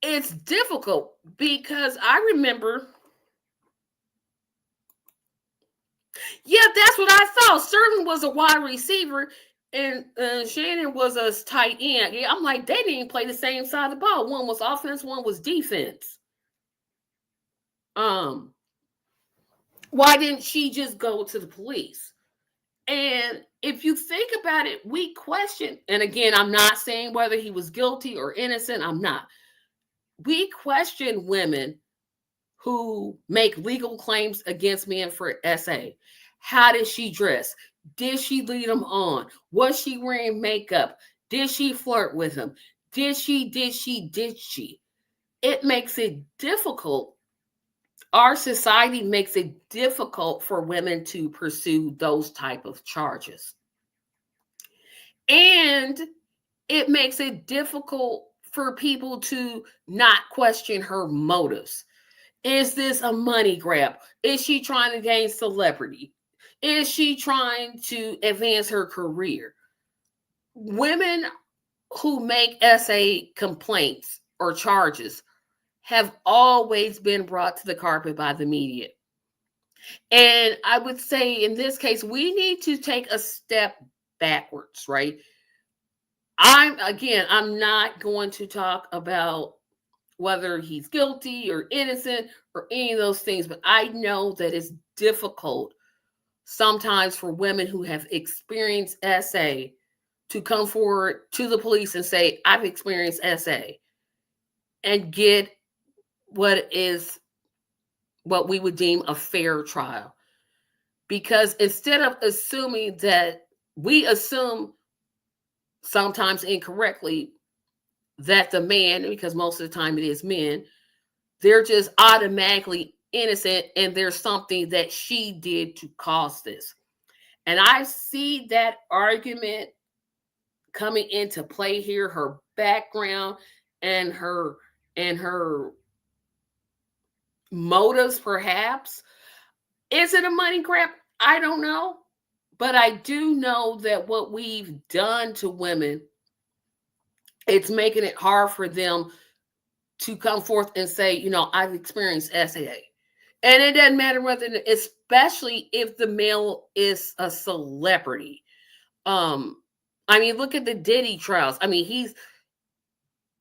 Speaker 1: it's difficult because I remember, that's what I thought. Sterling was a wide receiver and Shannon was a tight end. Yeah, I'm like, they didn't play the same side of the ball. One was offense, one was defense. Why didn't she just go to the police? And if you think about it, we question, and again, I'm not saying whether he was guilty or innocent, I'm not. We question women who make legal claims against men for SA. How did she dress? Did she lead him on? Was she wearing makeup? Did she flirt with him? Did she? It makes it difficult. Our society makes it difficult for women to pursue those type of charges. And it makes it difficult for people to not question her motives. Is this a money grab? Is she trying to gain celebrity? Is she trying to advance her career? Women who make SA complaints or charges have always been brought to the carpet by the media. And I would say in this case, we need to take a step backwards, right? I'm not going to talk about whether he's guilty or innocent or any of those things, but I know that it's difficult sometimes for women who have experienced SA to come forward to the police and say, I've experienced SA, and get what is what we would deem a fair trial. Because instead of assuming that we assume sometimes incorrectly that the man, because most of the time it is men, they're just automatically innocent and there's something that she did to cause this. And I see that argument coming into play here, her background and her motives perhaps. Is it a money grab? I don't know. But I do know that what we've done to women, it's making it hard for them to come forth and say, I've experienced SAA. And it doesn't matter whether, especially if the male is a celebrity. Look at the Diddy trials. He's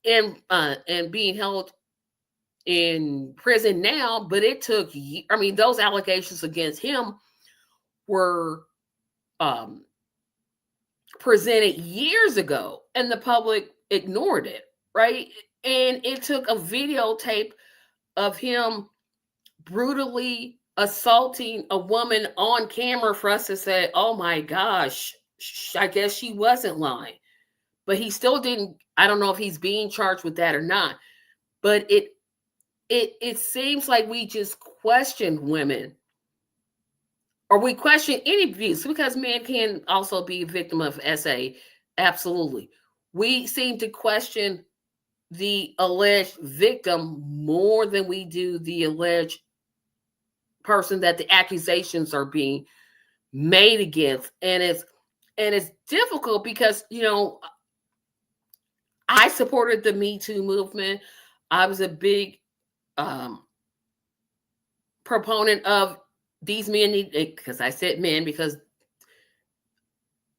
Speaker 1: in and being held in prison now, but it took, those allegations against him were presented years ago and the public ignored it, right? And it took a videotape of him brutally assaulting a woman on camera for us to say, oh my gosh, I guess she wasn't lying. But he still didn't, I don't know if he's being charged with that or not. But it seems like we just question women, or we question any abuse, because men can also be a victim of SA. Absolutely. We seem to question the alleged victim more than we do the alleged person that the accusations are being made against. And it's difficult because, I supported the Me Too movement. I was a big proponent of these men need, because I said men, because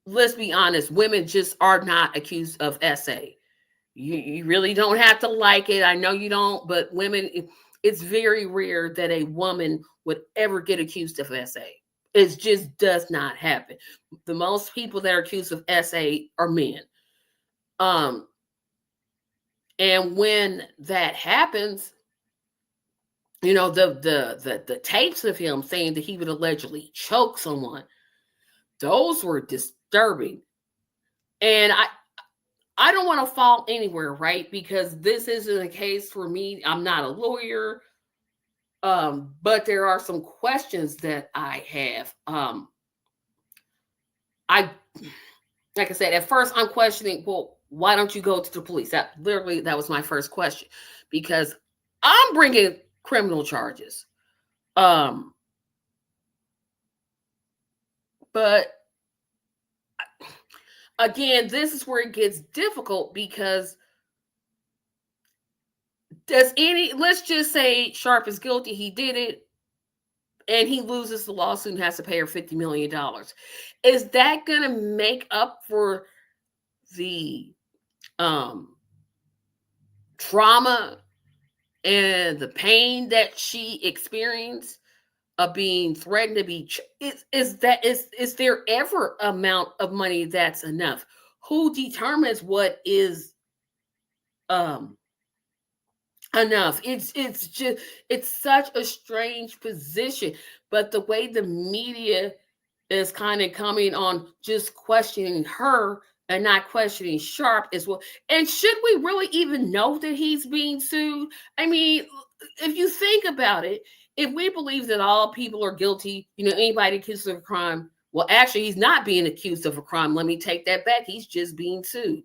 Speaker 1: let's be honest, women just are not accused of SA. You really don't have to like it. I know you don't, but women, it's very rare that a woman would ever get accused of SA. It just does not happen. The most people that are accused of SA are men. And when that happens, the tapes of him saying that he would allegedly choke someone, those were disturbing. And I don't want to fall anywhere, right? Because this isn't a case for me. I'm not a lawyer. But there are some questions that I have. Like I said, at first I'm questioning, well, why don't you go to the police? That was my first question, because I'm bringing criminal charges. But again, this is where it gets difficult, because let's just say Sharp is guilty, he did it, and he loses the lawsuit and has to pay her $50 million. Is that going to make up for the trauma and the pain that she experienced of being threatened to be? Is there ever amount of money that's enough? Who determines what is enough? It's such a strange position. But the way the media is kind of coming on, just questioning her and not questioning Sharp as well. And should we really even know that he's being sued? If you think about it, if we believe that all people are guilty, anybody accused of a crime, well, actually, he's not being accused of a crime. Let me take that back. He's just being sued.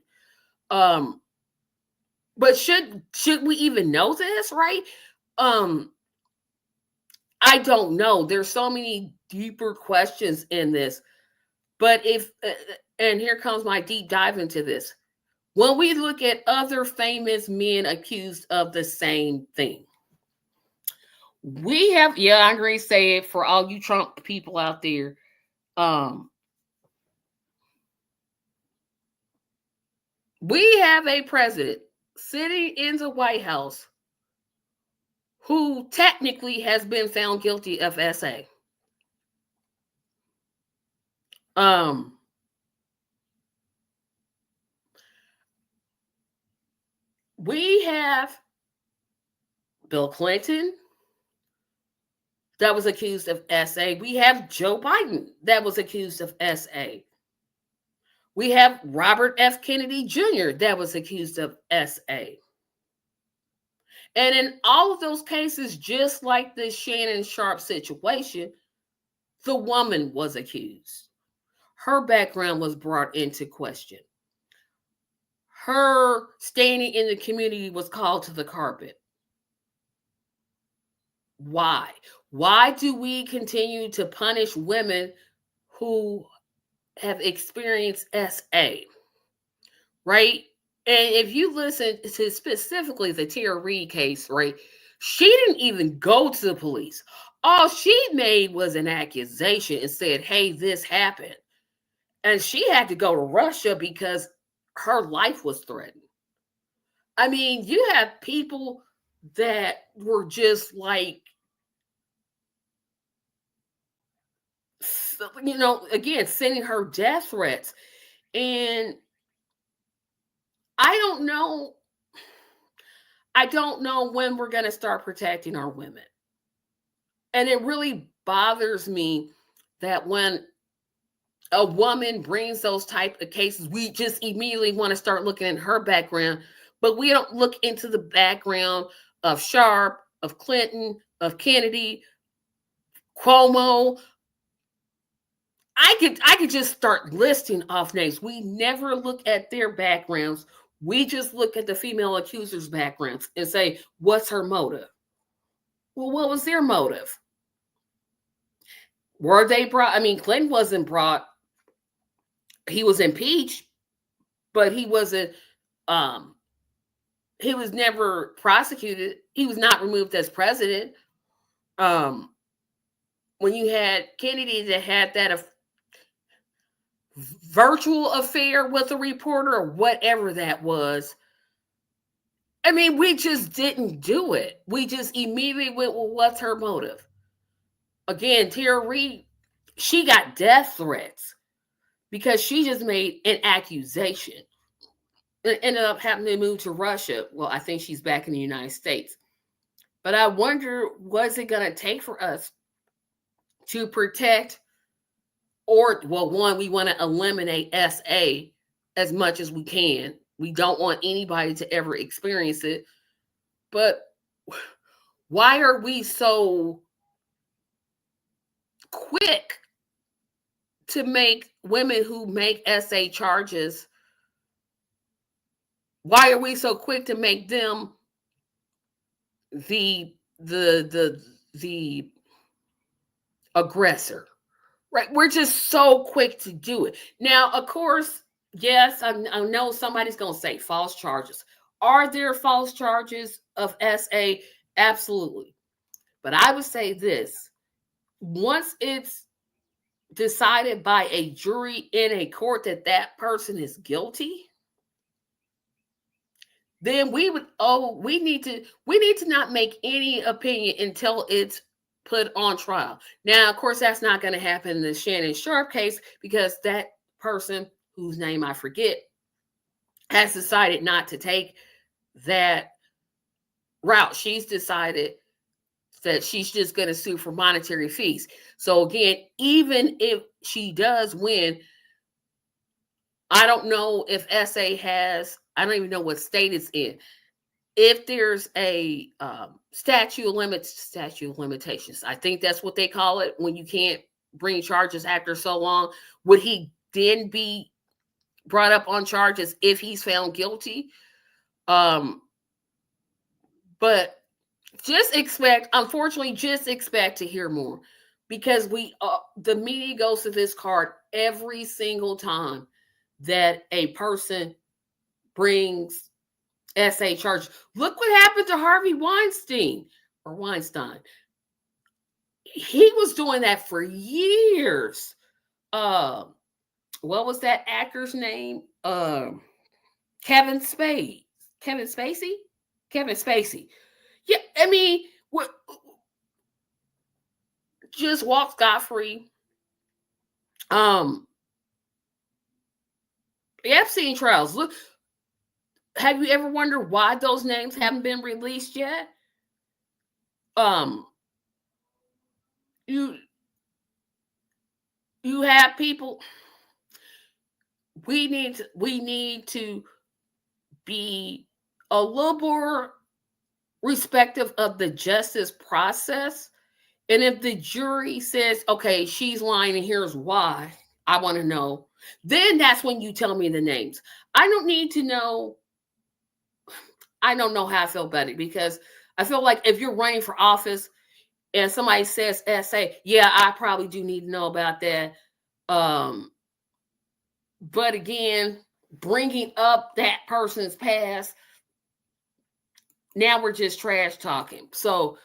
Speaker 1: But should we even know this, right? I don't know. There's so many deeper questions in this. But and here comes my deep dive into this. When we look at other famous men accused of the same thing, We have, yeah, I agree. Say it for all you Trump people out there. Um, we have a president sitting in the White House who technically has been found guilty of SA. Um, we have Bill Clinton that was accused of SA. We have Joe Biden that was accused of SA. We have Robert F. Kennedy Jr. that was accused of SA. And in all of those cases, just like the Shannon Sharp situation, the woman was accused. Her background was brought into question. Her standing in the community was called to the carpet. Why? Why do we continue to punish women who have experienced SA? Right? And if you listen to specifically the Tara Reid case, right, she didn't even go to the police. All she made was an accusation and said, hey, this happened. And she had to go to Russia because her life was threatened. I mean, you have people that were just like, again, sending her death threats. And I don't know. I don't know when we're going to start protecting our women. And it really bothers me that when a woman brings those type of cases, we just immediately want to start looking at her background, but we don't look into the background of Sharp, of Clinton, of Kennedy, Cuomo. I could just start listing off names. We never look at their backgrounds. We just look at the female accusers' backgrounds and say, what's her motive? Well, what was their motive? Were they brought? I mean, Clinton wasn't brought. He was impeached, but um he was never prosecuted. He was not removed as president. Um when you had Kennedy that had that virtual affair with a reporter or whatever that was, I mean, we just didn't do it. We just immediately went, well, what's her motive? Again, Tara Reid, she got death threats because she just made an accusation. It ended up having to move to Russia. Well, I think she's back in the United States. But I wonder, what's it going to take for us to protect, or, well, one, we want to eliminate SA as much as we can. We don't want anybody to ever experience it. But why are we so quick to make women who make SA charges? Why are we so quick to make them the aggressor? Right? We're just so quick to do it. Now, of course, yes, I know somebody's going to say false charges. Are there false charges of SA? Absolutely. But I would say this: once it's decided by a jury in a court that that person is guilty, then we need to not make any opinion until it's put on trial. Now, of course, that's not going to happen in the Shannon Sharp case because that person, whose name I forget, has decided not to take that route. She's decided that she's just going to sue for monetary fees. So again, even if she does win, I don't know if SA has, I don't even know what state it's in. If there's a statute of limitations, I think that's what they call it when you can't bring charges after so long. Would he then be brought up on charges if he's found guilty? But unfortunately, just expect to hear more, because the media goes to this card every single time that a person brings SA charges. Look what happened to Harvey Weinstein. He was doing that for years. What was that actor's name? Kevin Spade. Kevin Spacey? Kevin Spacey. Yeah, I mean, what just walked scot free. Um, the Epstein trials. Look, have you ever wondered why those names haven't been released yet? Um, you you have people. We need to be a little more respective of the justice process. And if the jury says, okay, she's lying and here's why, I want to know, then that's when you tell me the names. I don't need to know. I don't know how I feel about it, because I feel like if you're running for office and somebody says SA, yeah, I probably do need to know about that. Um, but again, bringing up that person's past, now we're just trash talking. So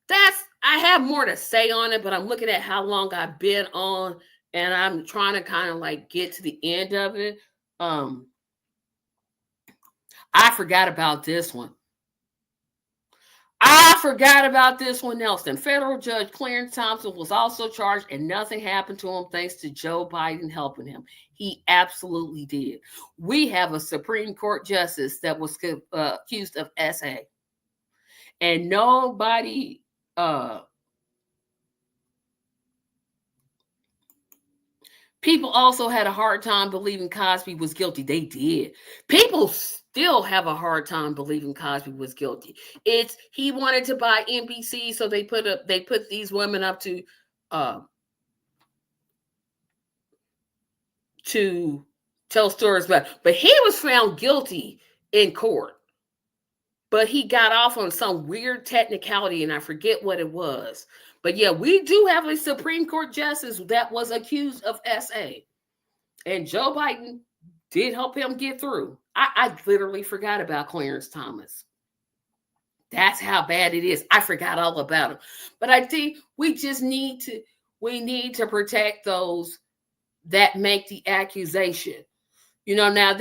Speaker 1: I have more to say on it, but I'm looking at how long I've been on, and I'm trying to kind of like get to the end of it. Um, I forgot about this one. I forgot about this one, Nelson. Federal Judge Clarence Thompson was also charged, and nothing happened to him thanks to Joe Biden helping him. He absolutely did. We have a Supreme Court justice that was accused of SA, and nobody. People also had a hard time believing Cosby was guilty. They did. People still have a hard time believing Cosby was guilty. It's he wanted to buy NBC, so they put these women up uh, to tell stories about. But he was found guilty in court. But he got off on some weird technicality, and I forget what it was. But yeah, we do have a Supreme Court justice that was accused of SA. And Joe Biden did help him get through. I literally forgot about Clarence Thomas. That's how bad it is. I forgot all about him. But I think we need to protect those that make the accusation. Now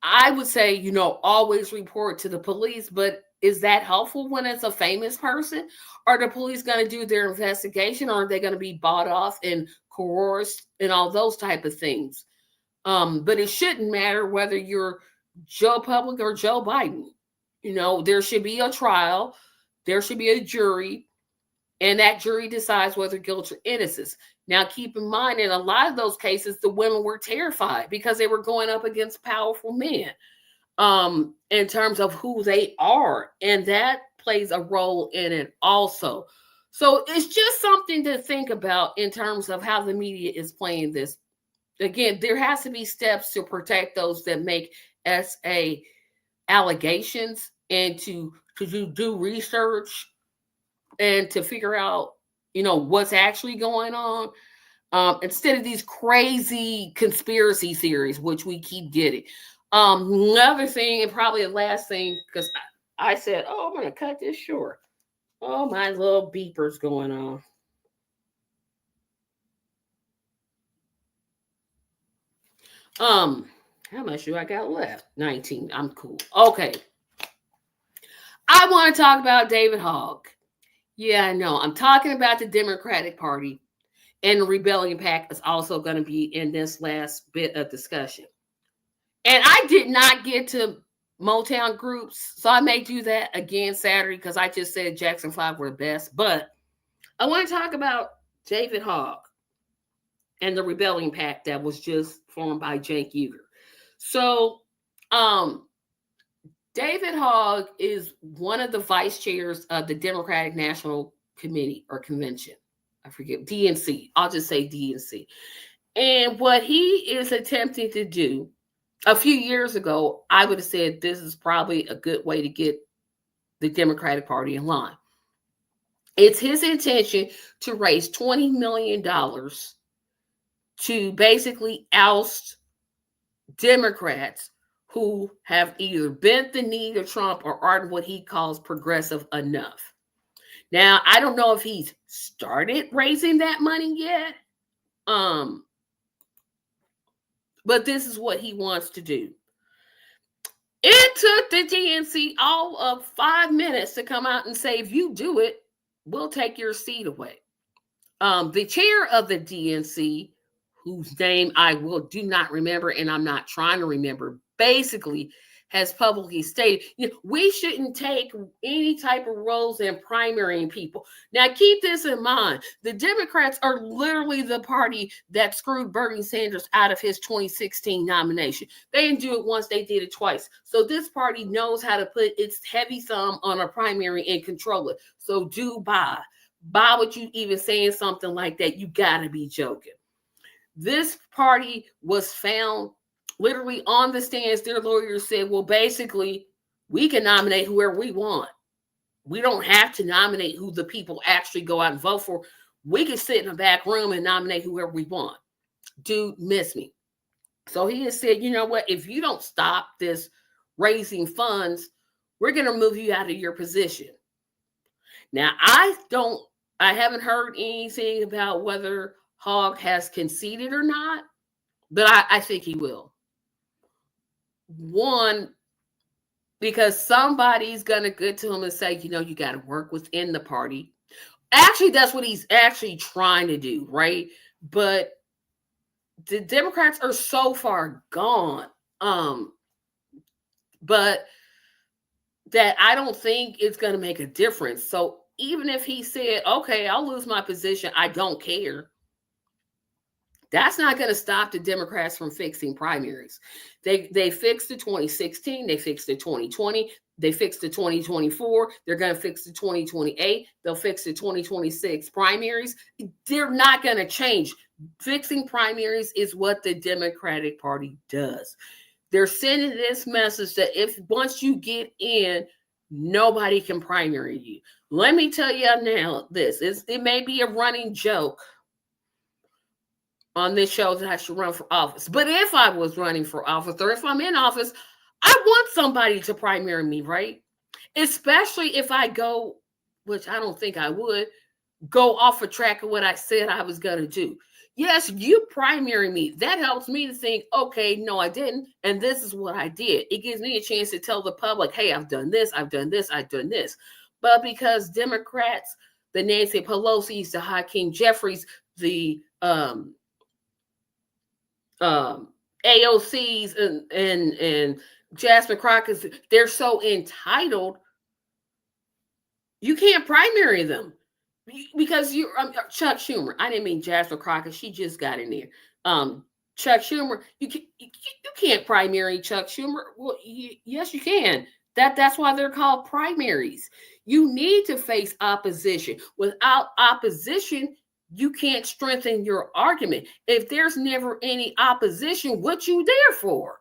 Speaker 1: I would say, always report to the police, but is that helpful when it's a famous person? Are the police going to do their investigation, or are they going to be bought off and coerced and all those type of things? But it shouldn't matter whether you're Joe Public or Joe Biden. There should be a trial, there should be a jury, and that jury decides whether guilt or innocence. Now, keep in mind, in a lot of those cases, the women were terrified because they were going up against powerful men, in terms of who they are. And that plays a role in it also. So it's just something to think about in terms of how the media is playing this. Again, there has to be steps to protect those that make SA allegations, and to do research and to figure out, what's actually going on, instead of these crazy conspiracy theories, which we keep getting. Another thing, and probably the last thing, because I said, oh, I'm going to cut this short. Oh, my little beeper's going on. How much do I got left? 19. I'm cool. Okay. I want to talk about David Hogg. Yeah, I know. I'm talking about the Democratic Party, and the Rebellion Pact is also going to be in this last bit of discussion. And I did not get to Motown groups, so I may do that again Saturday, because I just said Jackson 5 were the best. But I want to talk about David Hogg and the Rebellion Pact that was just formed by Cenk Uygur. So, David Hogg is one of the vice chairs of the Democratic National Committee or Convention. I forget, DNC. I'll just say DNC. And what he is attempting to do, a few years ago, I would have said this is probably a good way to get the Democratic Party in line. It's his intention to raise $20 million to basically oust Democrats who have either bent the knee to Trump or aren't what he calls progressive enough. Now, I don't know if he's started raising that money yet. But this is what he wants to do. It took the DNC all of 5 minutes to come out and say, if you do it, we'll take your seat away. The chair of the DNC, whose name I do not remember, and I'm not trying to remember, basically has publicly stated, we shouldn't take any type of roles in primarying people. Now, keep this in mind. The Democrats are literally the party that screwed Bernie Sanders out of his 2016 nomination. They didn't do it once, they did it twice. So this party knows how to put its heavy thumb on a primary and control it. So do buy what you even saying something like that. You got to be joking. This party was found literally on the stands. Their lawyers said, well, basically, we can nominate whoever we want. We don't have to nominate who the people actually go out and vote for. We can sit in a back room and nominate whoever we want. Dude, miss me. So he has said, you know what? If you don't stop this raising funds, we're going to move you out of your position. Now, I haven't heard anything about whether Hogg has conceded or not, but I think he will. One, because somebody's going to get to him and say, you got to work within the party. Actually, that's what he's actually trying to do, right? But the Democrats are so far gone, but that I don't think it's going to make a difference. So even if he said, okay, I'll lose my position, I don't care, that's not going to stop the Democrats from fixing primaries. They fixed the 2016, they fixed the 2020, they fixed the 2024, they're going to fix the 2028, they'll fix the 2026 primaries. They're not going to change. Fixing primaries is what the Democratic Party does. They're sending this message that if once you get in, nobody can primary you. Let me tell you now this. It may be a running joke on this show that I should run for office. But if I was running for office, or if I'm in office, I want somebody to primary me, right? Especially if I go, which I don't think I would, go off a track of what I said I was going to do. Yes, you primary me. That helps me to think, okay, no, I didn't. And this is what I did. It gives me a chance to tell the public, hey, I've done this, I've done this, I've done this. But because Democrats, the Nancy Pelosi's, the Hakeem Jeffries, the AOCs and Jasmine Crockett's, they're so entitled, you can't primary them. Because Chuck Schumer, I didn't mean Jasmine Crockett, she just got in there. Chuck Schumer, you can't primary Chuck Schumer. Well, yes, you can. That's why they're called primaries. You need to face opposition. Without opposition, you can't strengthen your argument. If there's never any opposition, what you there for?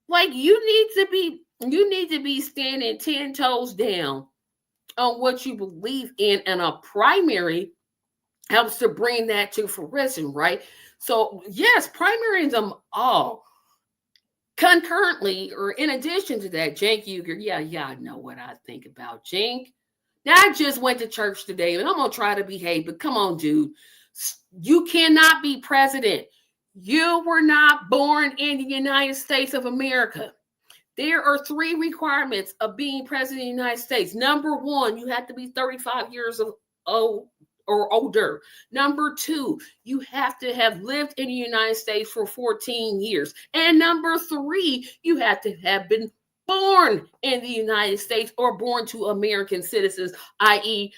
Speaker 1: Like you need to be standing 10 toes down on what you believe in, and a primary helps to bring that to fruition, right? So yes, primarying them all. Concurrently, or in addition to that, Cenk Uygur, yeah, I know what I think about Cenk. Now, I just went to church today, and I'm going to try to behave, but come on, dude. You cannot be president. You were not born in the United States of America. There are 3 requirements of being president of the United States. Number 1, you have to be 35 years old or older. Number 2, you have to have lived in the United States for 14 years. And number 3, you have to have been born in the United States or born to American citizens, i.e.,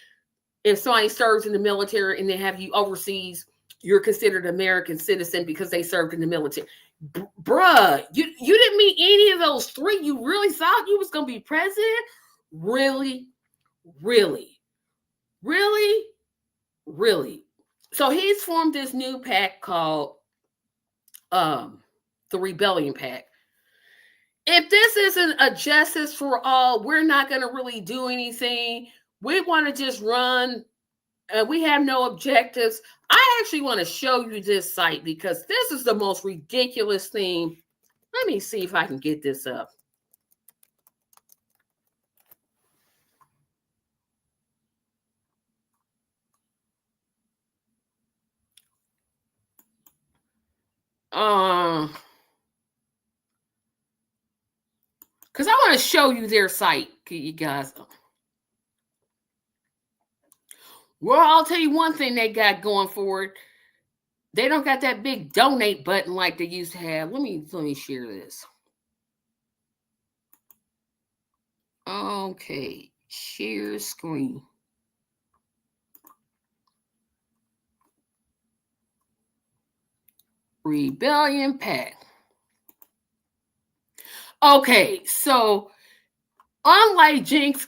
Speaker 1: if somebody serves in the military and they have you overseas, you're considered an American citizen because they served in the military. Bruh, you didn't meet any of those 3. You really thought you was going to be president? Really? So he's formed this new PAC called the Rebellion PAC. If this isn't a justice for all, we're not going to really do anything. We want to just run. We have no objectives. I actually want to show you this site because this is the most ridiculous thing. Let me see if I can get this up. to show you their site, you guys. Well, I'll tell you one thing they got going for it. They don't got that big donate button like they used to have. Let me share this. Okay, share screen. Rebellion Pack. Okay, so unlike Jinx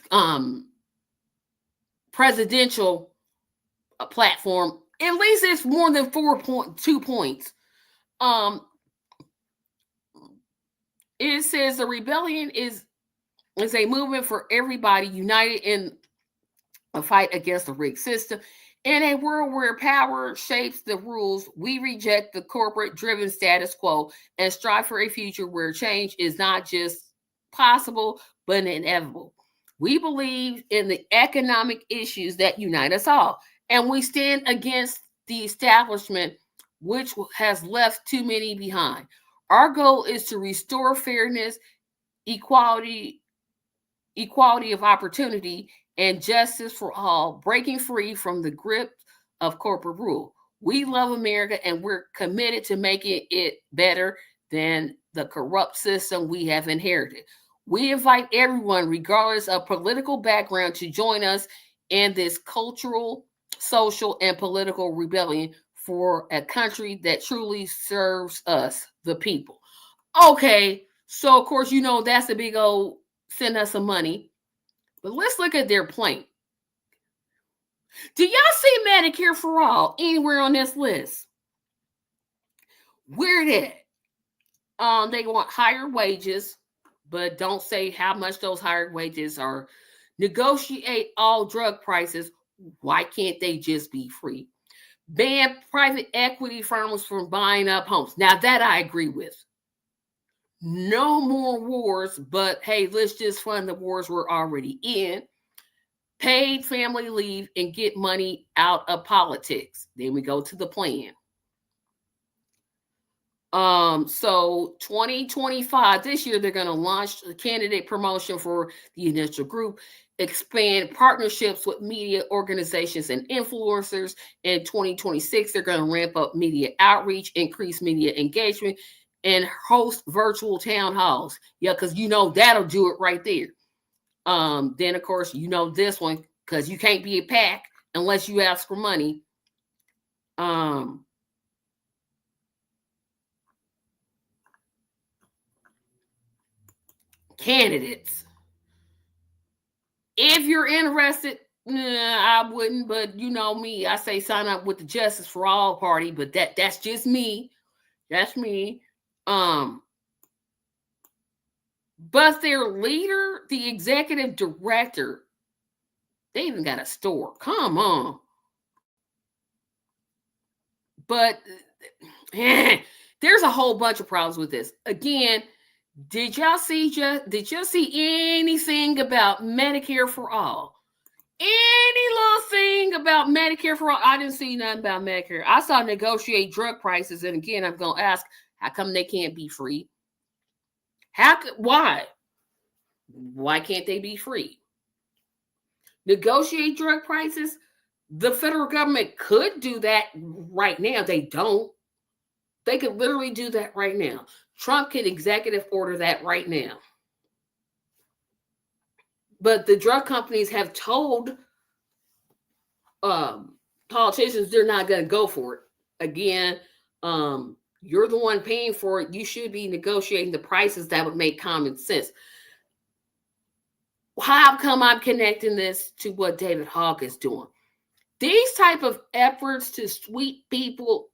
Speaker 1: presidential platform, at least it's more than 4.2 points. It says the rebellion is a movement for everybody united in a fight against the rigged system. In a world where power shapes the rules, we reject the corporate driven status quo and strive for a future where change is not just possible, but inevitable. We believe in the economic issues that unite us all, and we stand against the establishment, which has left too many behind. Our goal is to restore fairness, equality of opportunity, and justice for all, breaking free from the grip of corporate rule. We love America and we're committed to making it better than the corrupt system we have inherited. We invite everyone, regardless of political background, to join us in this cultural, social, and political rebellion for a country that truly serves us, the people. Okay, so of course, that's a big old send us some money. But let's look at their plan. Do y'all see Medicare for All anywhere on this list? Where it at? They want higher wages, but don't say how much those higher wages are. Negotiate all drug prices. Why can't they just be free? Ban private equity firms from buying up homes. Now that I agree with. No more wars, but hey, let's just fund the wars we're already in. Paid family leave and get money out of politics. Then we go to the plan. So 2025, this year, they're going to launch the candidate promotion for the initial group, expand partnerships with media organizations and influencers. In 2026, they're going to ramp up media outreach, increase media engagement, and host virtual town halls. Yeah, because that'll do it right there. Then of course this one, because you can't be a PAC unless you ask for money. Candidates. If you're interested, I wouldn't, but me, I say sign up with the Justice for All party, but that's just me. That's me. But their leader, the executive director, they even got a store. Come on. But there's a whole bunch of problems with this. Again, did y'all see anything about Medicare for All? Any little thing about Medicare for All? I didn't see nothing about Medicare. I saw negotiate drug prices, and again, I'm going to ask, how come they can't be free? Why? Why can't they be free? Negotiate drug prices? The federal government could do that right now. They don't. They could literally do that right now. Trump can executive order that right now. But the drug companies have told politicians they're not going to go for it. Again, you're the one paying for it. You should be negotiating the prices that would make common sense. How come I'm connecting this to what David Hogg is doing? These type of efforts to sweep people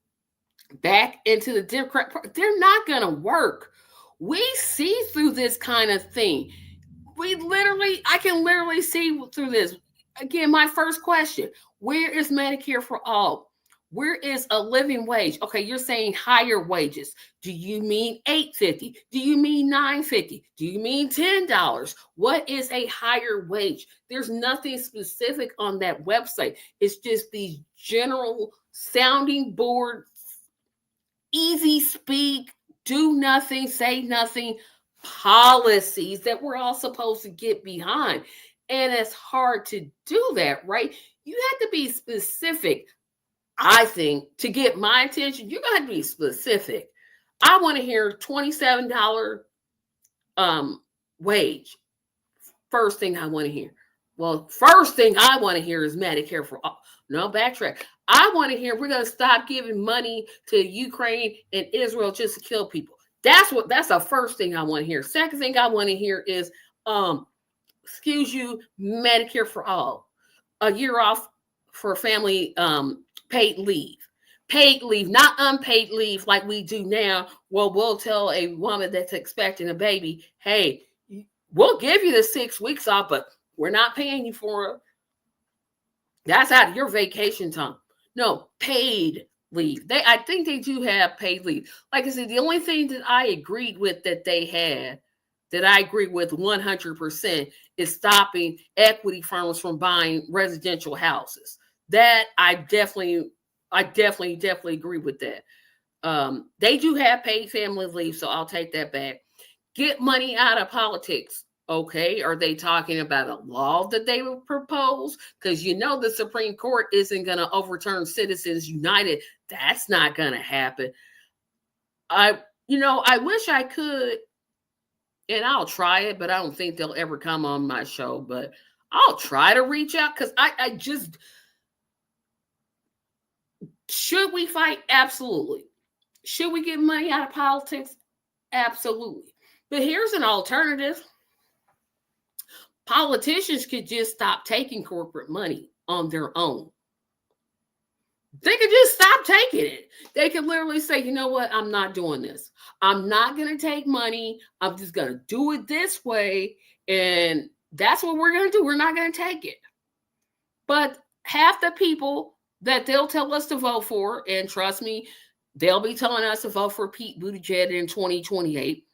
Speaker 1: back into the Democrat Party, they're not going to work. We see through this kind of thing. I can literally see through this. Again, my first question, where is Medicare for All? Where is a living wage? Okay, you're saying higher wages. Do you mean $8.50? Do you mean $9.50? Do you mean $10? What is a higher wage? There's nothing specific on that website. It's just these general sounding board, easy speak, do nothing, say nothing policies that we're all supposed to get behind. And it's hard to do that, right? You have to be specific. I think to get my attention, you're going to have to be specific. I want to hear $27 wage. First thing I want to hear. Well, first thing I want to hear is Medicare for all. No, backtrack. I want to hear we're going to stop giving money to Ukraine and Israel just to kill people. That's the first thing I want to hear. Second thing I want to hear is excuse you, Medicare for all. A year off for family paid leave. Paid leave, not unpaid leave like we do now. Well, we'll tell a woman that's expecting a baby, hey, we'll give you the 6 weeks off, but we're not paying you for it. That's out of your vacation time. No, paid leave. I think they do have paid leave. Like I said, the only thing that I agreed with that they had, that I agree with 100%, is stopping equity firms from buying residential houses. That I definitely agree with that. They do have paid family leave, so I'll take that back. Get money out of politics. Okay, are they talking about a law that they would propose? Because the Supreme Court isn't going to overturn Citizens United. That's not going to happen. I wish I could, and I'll try it, but I don't think they'll ever come on my show. But I'll try to reach out because I just, should we fight? Absolutely. Should we get money out of politics? Absolutely. But here's an alternative. Politicians could just stop taking corporate money on their own. They could just stop taking it. They could literally say, you know what? I'm not doing this. I'm not going to take money. I'm just going to do it this way. And that's what we're going to do. We're not going to take it. But half the people that they'll tell us to vote for, and trust me, they'll be telling us to vote for Pete Buttigieg in 2028,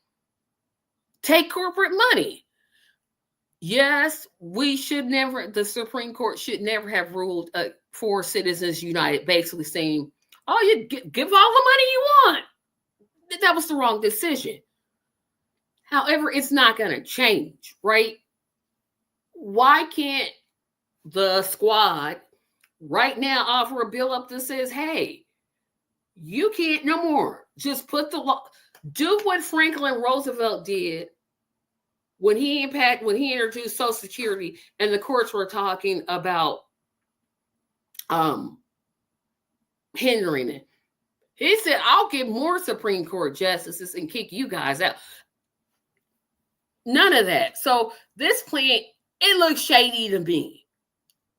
Speaker 1: take corporate money. Yes, the Supreme Court should never have ruled for Citizens United, basically saying, oh, you give all the money you want. That was the wrong decision. However, it's not going to change, right? Why can't the squad right now offer a bill up that says, hey, you can't no more. Just put the law, do what Franklin Roosevelt did when he introduced Social Security, and the courts were talking about hindering it. He said, I'll get more Supreme Court justices and kick you guys out. None of that. So this plan, it looks shady to me.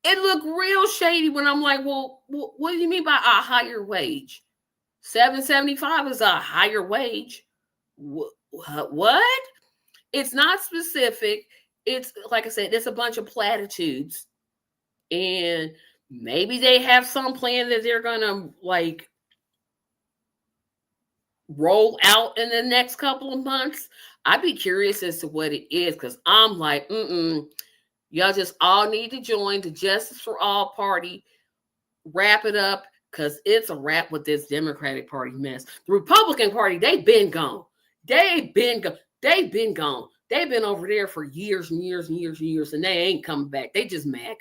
Speaker 1: It looked real shady when I'm like, well, what do you mean by a higher wage? $7.75 is a higher wage. What? It's not specific. It's, like I said, it's a bunch of platitudes. And maybe they have some plan that they're going to roll out in the next couple of months. I'd be curious as to what it is, because I'm like, y'all just all need to join the Justice for All party. Wrap it up, because it's a wrap with this Democratic Party mess. The Republican Party, they've been gone. They've been gone. They've been over there for years and years and years and years, and they ain't coming back. They just MAGA.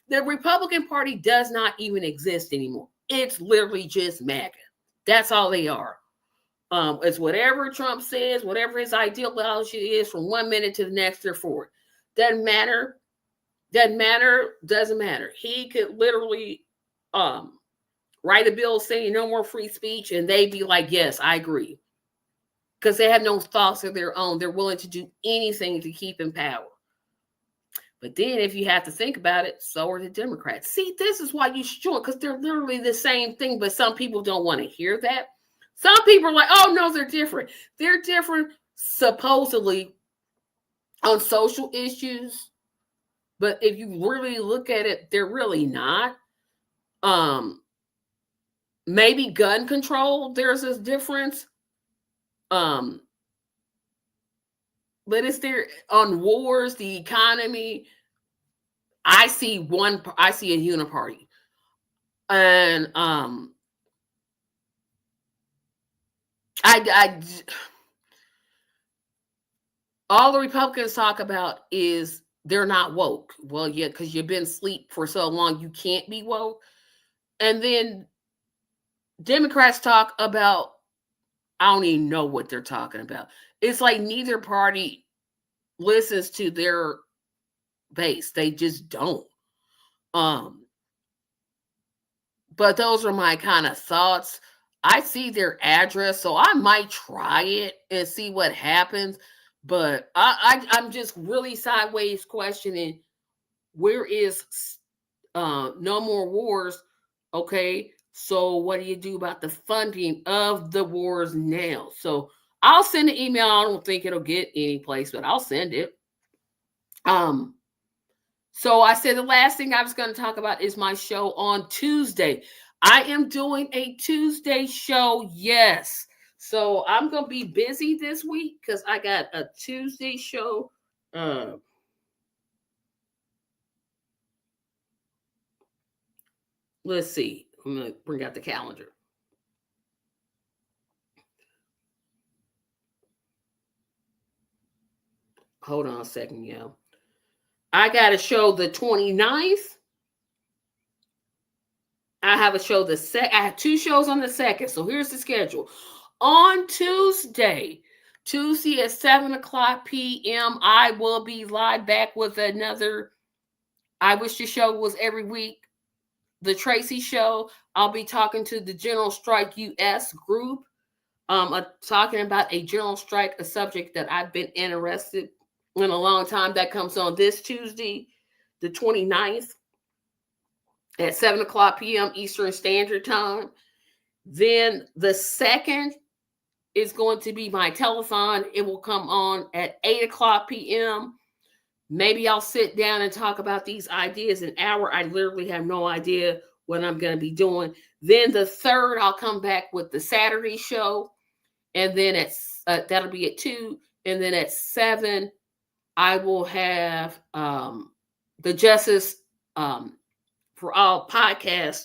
Speaker 1: The Republican Party does not even exist anymore. It's literally just MAGA. That's all they are. It's whatever Trump says, whatever his ideology is, from 1 minute to the next, they're for it. Doesn't matter. Doesn't matter. He could literally write a bill saying no more free speech, and they'd be like, yes, I agree. Because they have no thoughts of their own. They're willing to do anything to keep in power. But then if you have to think about it, so are the Democrats. See, this is why you should join, because they're literally the same thing, but some people don't want to hear that. Some people are like, oh, no, they're different. They're different, supposedly, on social issues. But if you really look at it, they're really not. Maybe gun control, there's a difference. But it's there on wars, the economy. I see a uniparty. And All the Republicans talk about is they're not woke. Well, yeah, because you've been asleep for so long, you can't be woke. And then Democrats talk about, I don't even know what they're talking about. It's like neither party listens to their base. They just don't. But those are my kind of thoughts. I see their address, so I might try it and see what happens. But I'm just really sideways questioning, where is No More Wars? Okay, so what do you do about the funding of the wars now? So I'll send an email. I don't think it'll get any place, but I'll send it. So I said the last thing I was going to talk about is my show on Tuesday. I am doing a Tuesday show, yes. So I'm going to be busy this week because I got a Tuesday show. Let's see. I'm going to bring out the calendar. Hold on a second, yo. I got a show the 29th. I have a show I have 2 shows on the 2nd. So here's the schedule. On Tuesday at 7 o'clock p.m., I will be live back with another I Wish the Show Was Every Week, the Tracy Show. I'll be talking to the General Strike US group, talking about a general strike, a subject that I've been interested in a long time. That comes on this Tuesday, the 29th, at 7 o'clock p.m. Eastern Standard Time. Then the 2nd is going to be my telethon. It will come on at 8 o'clock p.m. Maybe I'll sit down and talk about these ideas an hour. I literally have no idea what I'm going to be doing. Then the 3rd, I'll come back with the Saturday show. And then that'll be at 2. And then at 7, I will have the Justice for All podcast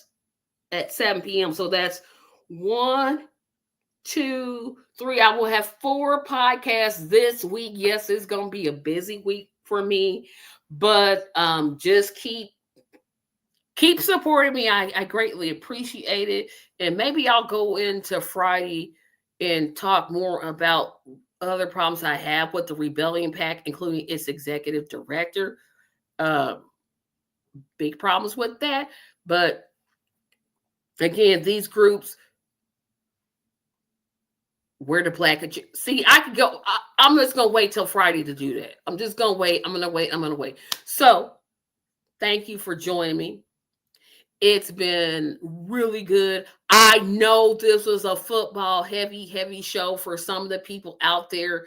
Speaker 1: at 7 p.m. So that's 1, 2, 3. I will have 4 podcasts this week. Yes, it's going to be a busy week for me, but just keep supporting me. I greatly appreciate it. And maybe I'll go into Friday and talk more about other problems I have with the Rebellion PAC, including its executive director. Big problems with that. But again, these groups, where the black see, I could go. I'm just gonna wait till Friday to do that. I'm just gonna wait. I'm gonna wait. So thank you for joining me. It's been really good. I know this was a football heavy show for some of the people out there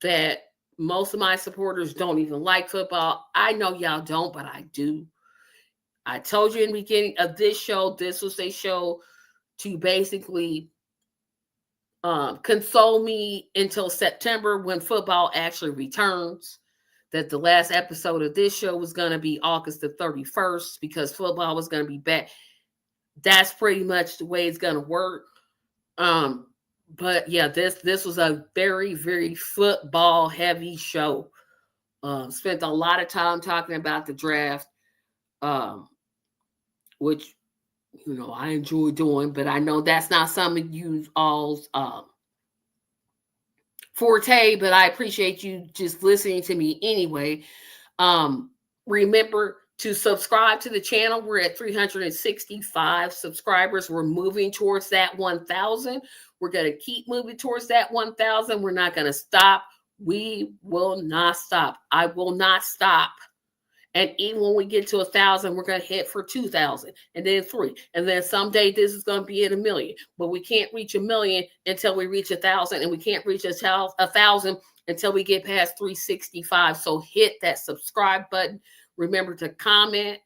Speaker 1: that most of my supporters don't even like football. I know y'all don't, but I do. I told you in the beginning of this show, this was a show to basically console me until September when football actually returns. That the last episode of this show was going to be August the 31st because football was going to be back. That's pretty much the way it's going to work. But yeah, this was a very, very football heavy show. Spent a lot of time talking about the draft, which, I enjoy doing, but I know that's not some of you all's forte, but I appreciate you just listening to me anyway. Remember to subscribe to the channel. We're at 365 subscribers. We're moving towards that 1,000. We're going to keep moving towards that 1,000. We're not going to stop. We will not stop. I will not stop. And even when we get to 1,000, we're going to hit for 2,000 and then 3. And then someday this is going to be at 1 million. But we can't reach 1 million until we reach 1,000. And we can't reach 1,000 until we get past 365. So hit that subscribe button. Remember to comment.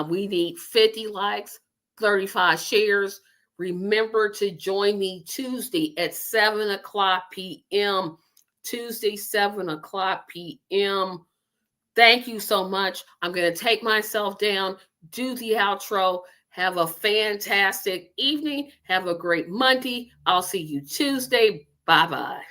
Speaker 1: We need 50 likes, 35 shares. Remember to join me Tuesday at 7 o'clock p.m. Tuesday, 7 o'clock p.m. Thank you so much. I'm going to take myself down, do the outro. Have a fantastic evening. Have a great Monday. I'll see you Tuesday. Bye-bye.